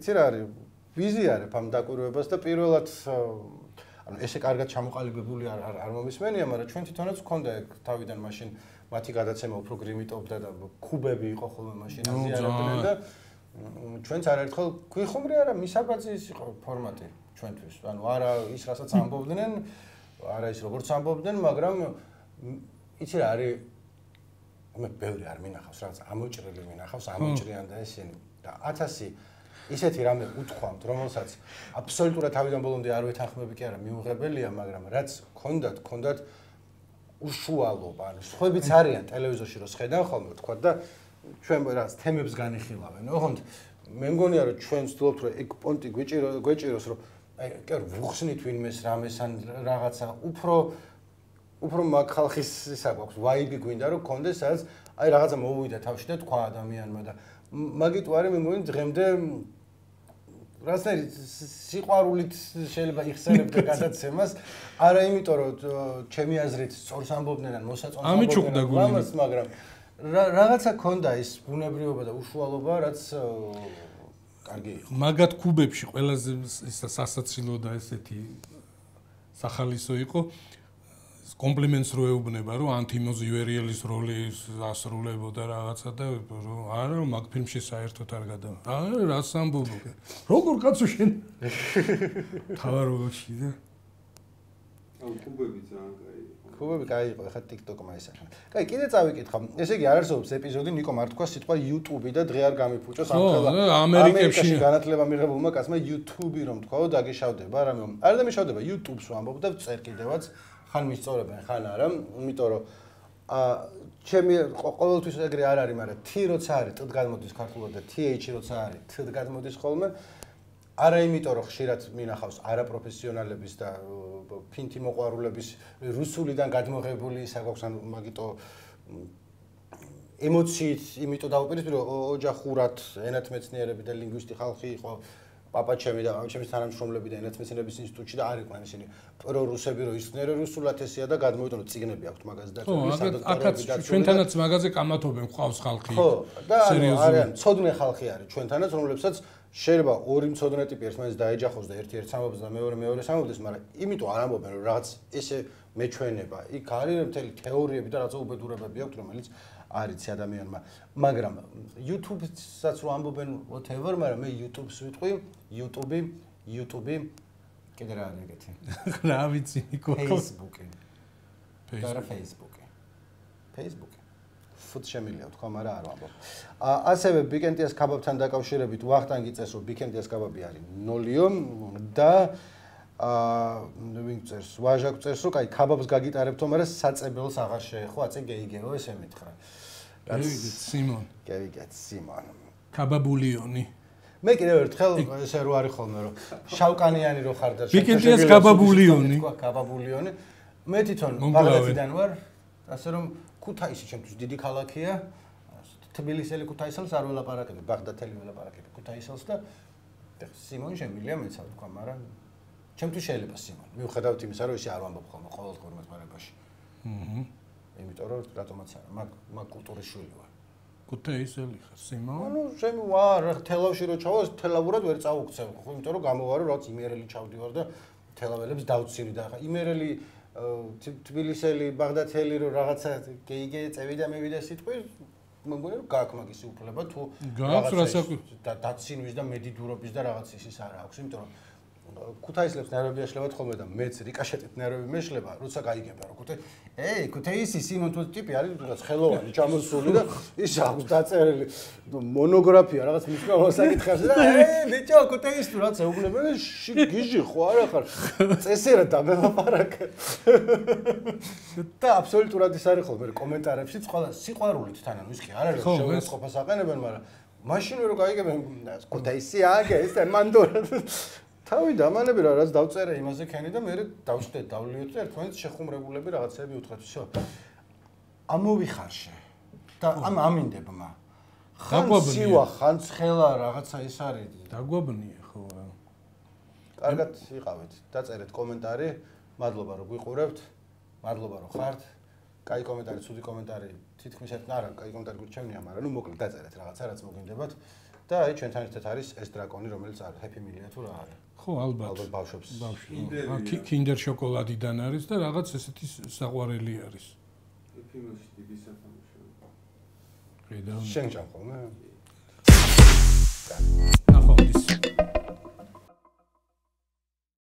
იცი რა არის ვიზიარებ ამ დაკვირვებას და პირველად ანუ ესე კარგად ჩამოყალიბებული არ მომისმენია მაგრამ ჩვენ თვითონაც გქონდა ეგ თავიდან მაშინ მათი გადაცემა უფრო გრიმიტობდა და ქუბები იყო ხოლმე მაშინ აზიარებდნენ და ჩვენც არაერთხელ გვიხუმრე არა მისაბაძის იყო ფორმატი ჩვენთვის ანუ არა ის რასაც ამბობდნენ არა ის როგორც ამბობდნენ მაგრამ იცი რა არის მე ბევრი არ მინახავს რაღაც ამოჭრილი მინახავს ამოჭრიან და ესენი და 1000 ისეთი რამე უთქვამთ რომელსაც აბსოლუტურად თავიდან ბოლომდე არ ვეთანხმები კი არა მიუღებელია მაგრამ რაც გქონდათ უშუალობა, ანუ სხვებიც არიან ტელევიზორში რომ შედან ხოლმე თქვა და ჩვენ რაღაც თემებს განიხილავენ. ოღონდ მე მგონია რომ ჩვენ ვცდილობთ რომ ეგ პონტი გვეჭიროს რომ აი კი არ ვუხსნით ვინმეს რამეს ან რაღაცა უფრო მაგ ხალხის ისა გვაქვს ვაიბი გვინდა რომ გქონდეს სადაც აი რაღაცა მოუვიდა თავში და თქვა ადამიანმა და მაგით ვარი მე მგონი დღემდე რასაც სიყვარულით შეიძლება იხსენებდე გადაცემას არა იმიტომ რომ ჩემი აზრით სწორს ამბობდნენ ან მოსაწონს ამბობდნენ მაგრამ რაღაცა ქონდა ის ბუნებრივობა და უშუალობა რაც კარგი იყო მაგათ ქუბებში ყველაზე სასაცილო და ესეთი სახალისო იყო კომპლიმენტს რო ეუბნება რომ ანთიმოზ ივერიელის როლი ასრულებოდა რაღაცა და რომ არა მაგ ფილმში საერთოდ არ გადა. არა რას ამბობ? როგორ კაცო შენ? თავაროში და კუბები ძალიან კაი იყო. კუბები კაი იყო, ხა TikTok-მა ისახა. კაი, კიდე წავიკითხა. ესე იგი არ არსებობს ეპიზოდი ნიკო მართქვა სიტყვა YouTube და დღე არ გამიფუჭოს ამ ხელა. ამერიკაში განათლება მიღებულმა კაცმა YouTube-ი რომ თქვაო დაგეშავდება რამე. არ დამეშავდება YouTube-ს ვამბობ და წერ კიდევაც ხან მისწორებენ, ხან არა, იმიტომ რომ ჩემი ყოველთვის ეგრე არ არის, მაგრამ T როცა არის, T გადმოდის ქართულად და TH როცა არის, T გადმოდის ხოლმე. არა იმიტომ რომ ხშირად მინახავს არაპროფესიონალების და ფინთი მოყვარულების რუსულიდან გადმოღებული ისა გვაქვს, ანუ მაგიტო ემოციით, იმიტომ დავუპირისპირო ოჯახურად ენათმეცნიერები და ლინგვისტი ხალხი იყო პაპაჩემი და ჩემის თანამშრომლები და ენათმეცნიერების ინსტიტუტში და არ იყვნენ ისინი პრორუსები რო ისხდნენ რუსულად ესია და გადმოიტანო წიგნები აქვთ მაგაზე და აქაც ჩვენთანაც მაგაზე კამათობენ ყავს ხალხი სერიოზულად არიან მცოდნე ხალხი არის ჩვენთანაც რომლებსაც შეიძლება ორი მცოდნე ტიპი ერთმანეთს დაეჯახოს და ერთ ამბობს და მეორე ამბობს მაგრამ იმიტომ არ ამბობენ რომ რაღაც ესე მეჩვენება იქ არის მთელი თეორიები და რაღაცა უბედურებები აქვს რომელიც არიცი ადამიანმა მაგრამ YouTube-საც რო ამბობენ whatever მაგრამ მე YouTube-ს ვიტყვი YouTube კიდე რა არის ეგეთი რა ვიცი ნიკო Facebook-ი და Facebook-ი ფუთ შემილია თქვა მაგრამ არ ვამბობ ასევე ბიკენტიას კაბაბთან დაკავშირებით ვახტანგი წერს რომ ბიკენტიას კაბაბი არის ნოლიო და ვინ წერს ვაჟაკ წერს რომ კაი კაბაბს გაგიტარებთო მაგრამ საწებელს აღარ შეეხო აწე გეიგეო ესე მითხრა გევიგეთ სიმონ კაბაბულიონი მე კიდევ ერთხელ ესე რო არის ხოლმე რომ შავკანიანი რო ხარ და ბიკენტიას კაბაბულიონი კაბაბულიონი მე თვითონ ბაღდადიდან ვარ ასე რომ ქუთაისი ჩემთვის დიდი ქალაქია თბილისელი ქუთაისელს არ ველაპარაკები ბაღდათელი ველაპარაკები ქუთაისელს და სიმონ შემილია მეც არ ვთქვა მაგრამ ჩემთვის შეიძლება სიმონ მიუხედავად იმისა რომ ისე არ ვამბობ ხოლმე ყოველდღიურ მოძმარებაში იმიტომ რომ რატომაც არა მაგ კულტურის შვილი ვარ ქუთაისელი ხარ სიმონ ანუ შემი ვარ თელავში რო ჩავა თელავურად ვერ წავუქცევ ხო იმიტომ რომ გამოვარო რაც იმერელი ჩავდივარ და თელაველებს დავცინი და იმერელი თბილისელი ბაღდათელი რო რაღაცა გეიგე წევიდა მევიდა სიტყვი მეგონი რომ გააქვს მაგის უფლება თუ რაღაცა დაცინვის და მედიდურობის და რაღაც ისის არა აქვს იმიტომ რომ ქუთაისლებს ნერვები ეშლებათ ხოლმე და მეც რიკაშეტით ნერვები მეშლება როცა გაიგება რომ ქუთაისი სიმონ თუ ტიპი არის რაღაც ხელოვანი ჩამოსული და ის აქვს დაწერილი მონოგრაფია რაღაც მნიშვნელოვან საკითხებზე და ბიჭო ქუთაისი თუ რაღაც ეუბნება გიჟი ხო არა ხარ წესერად დამელაპარაკე და აბსოლუტურად ის არის ხოლმე კომენტარებში ყველა სიყვარულით თან ანუ ის კი არ არის რომ შეუწყობას აყენებენ მაგრამ მაშინვე რომ გაიგებენ ქუთაისი აგე ეს მანდორა თავი დამანები რა რაც დავწერე იმაზე ქენი და მე დავშტე დავლიოთ და ერთმანეთს შეხუმრებულები რაღაცები უთხრათ всё ამოვიხარშე და ამინდებმა ხან სივა ხან ცხელა რაღაცა ის არის დაგვაბნია ხო კარგად იყავით დაწერეთ კომენტარი მადლობა რომ გვიყურებთ მადლობა რომ ხართ კაი კომენტარი ცუდი კომენტარი თითქმის ერთ არა კაი კომენტარი გურჩევნია მაგრამ ნუ მოკლედ დაწერეთ რაღაცა რაც მოგინდებათ და აი ჩვენთან ერთად არის ეს დრაკონი რომელიც არის ჰეპი მილია თუ რა არის ხო ალბათ ბავშვებს კინდერ შოკოლადიდან არის და რაღაც ესეთი საყვარელი არის ფილმში დიდი სათამაშო შენ ჩახო მე ნახო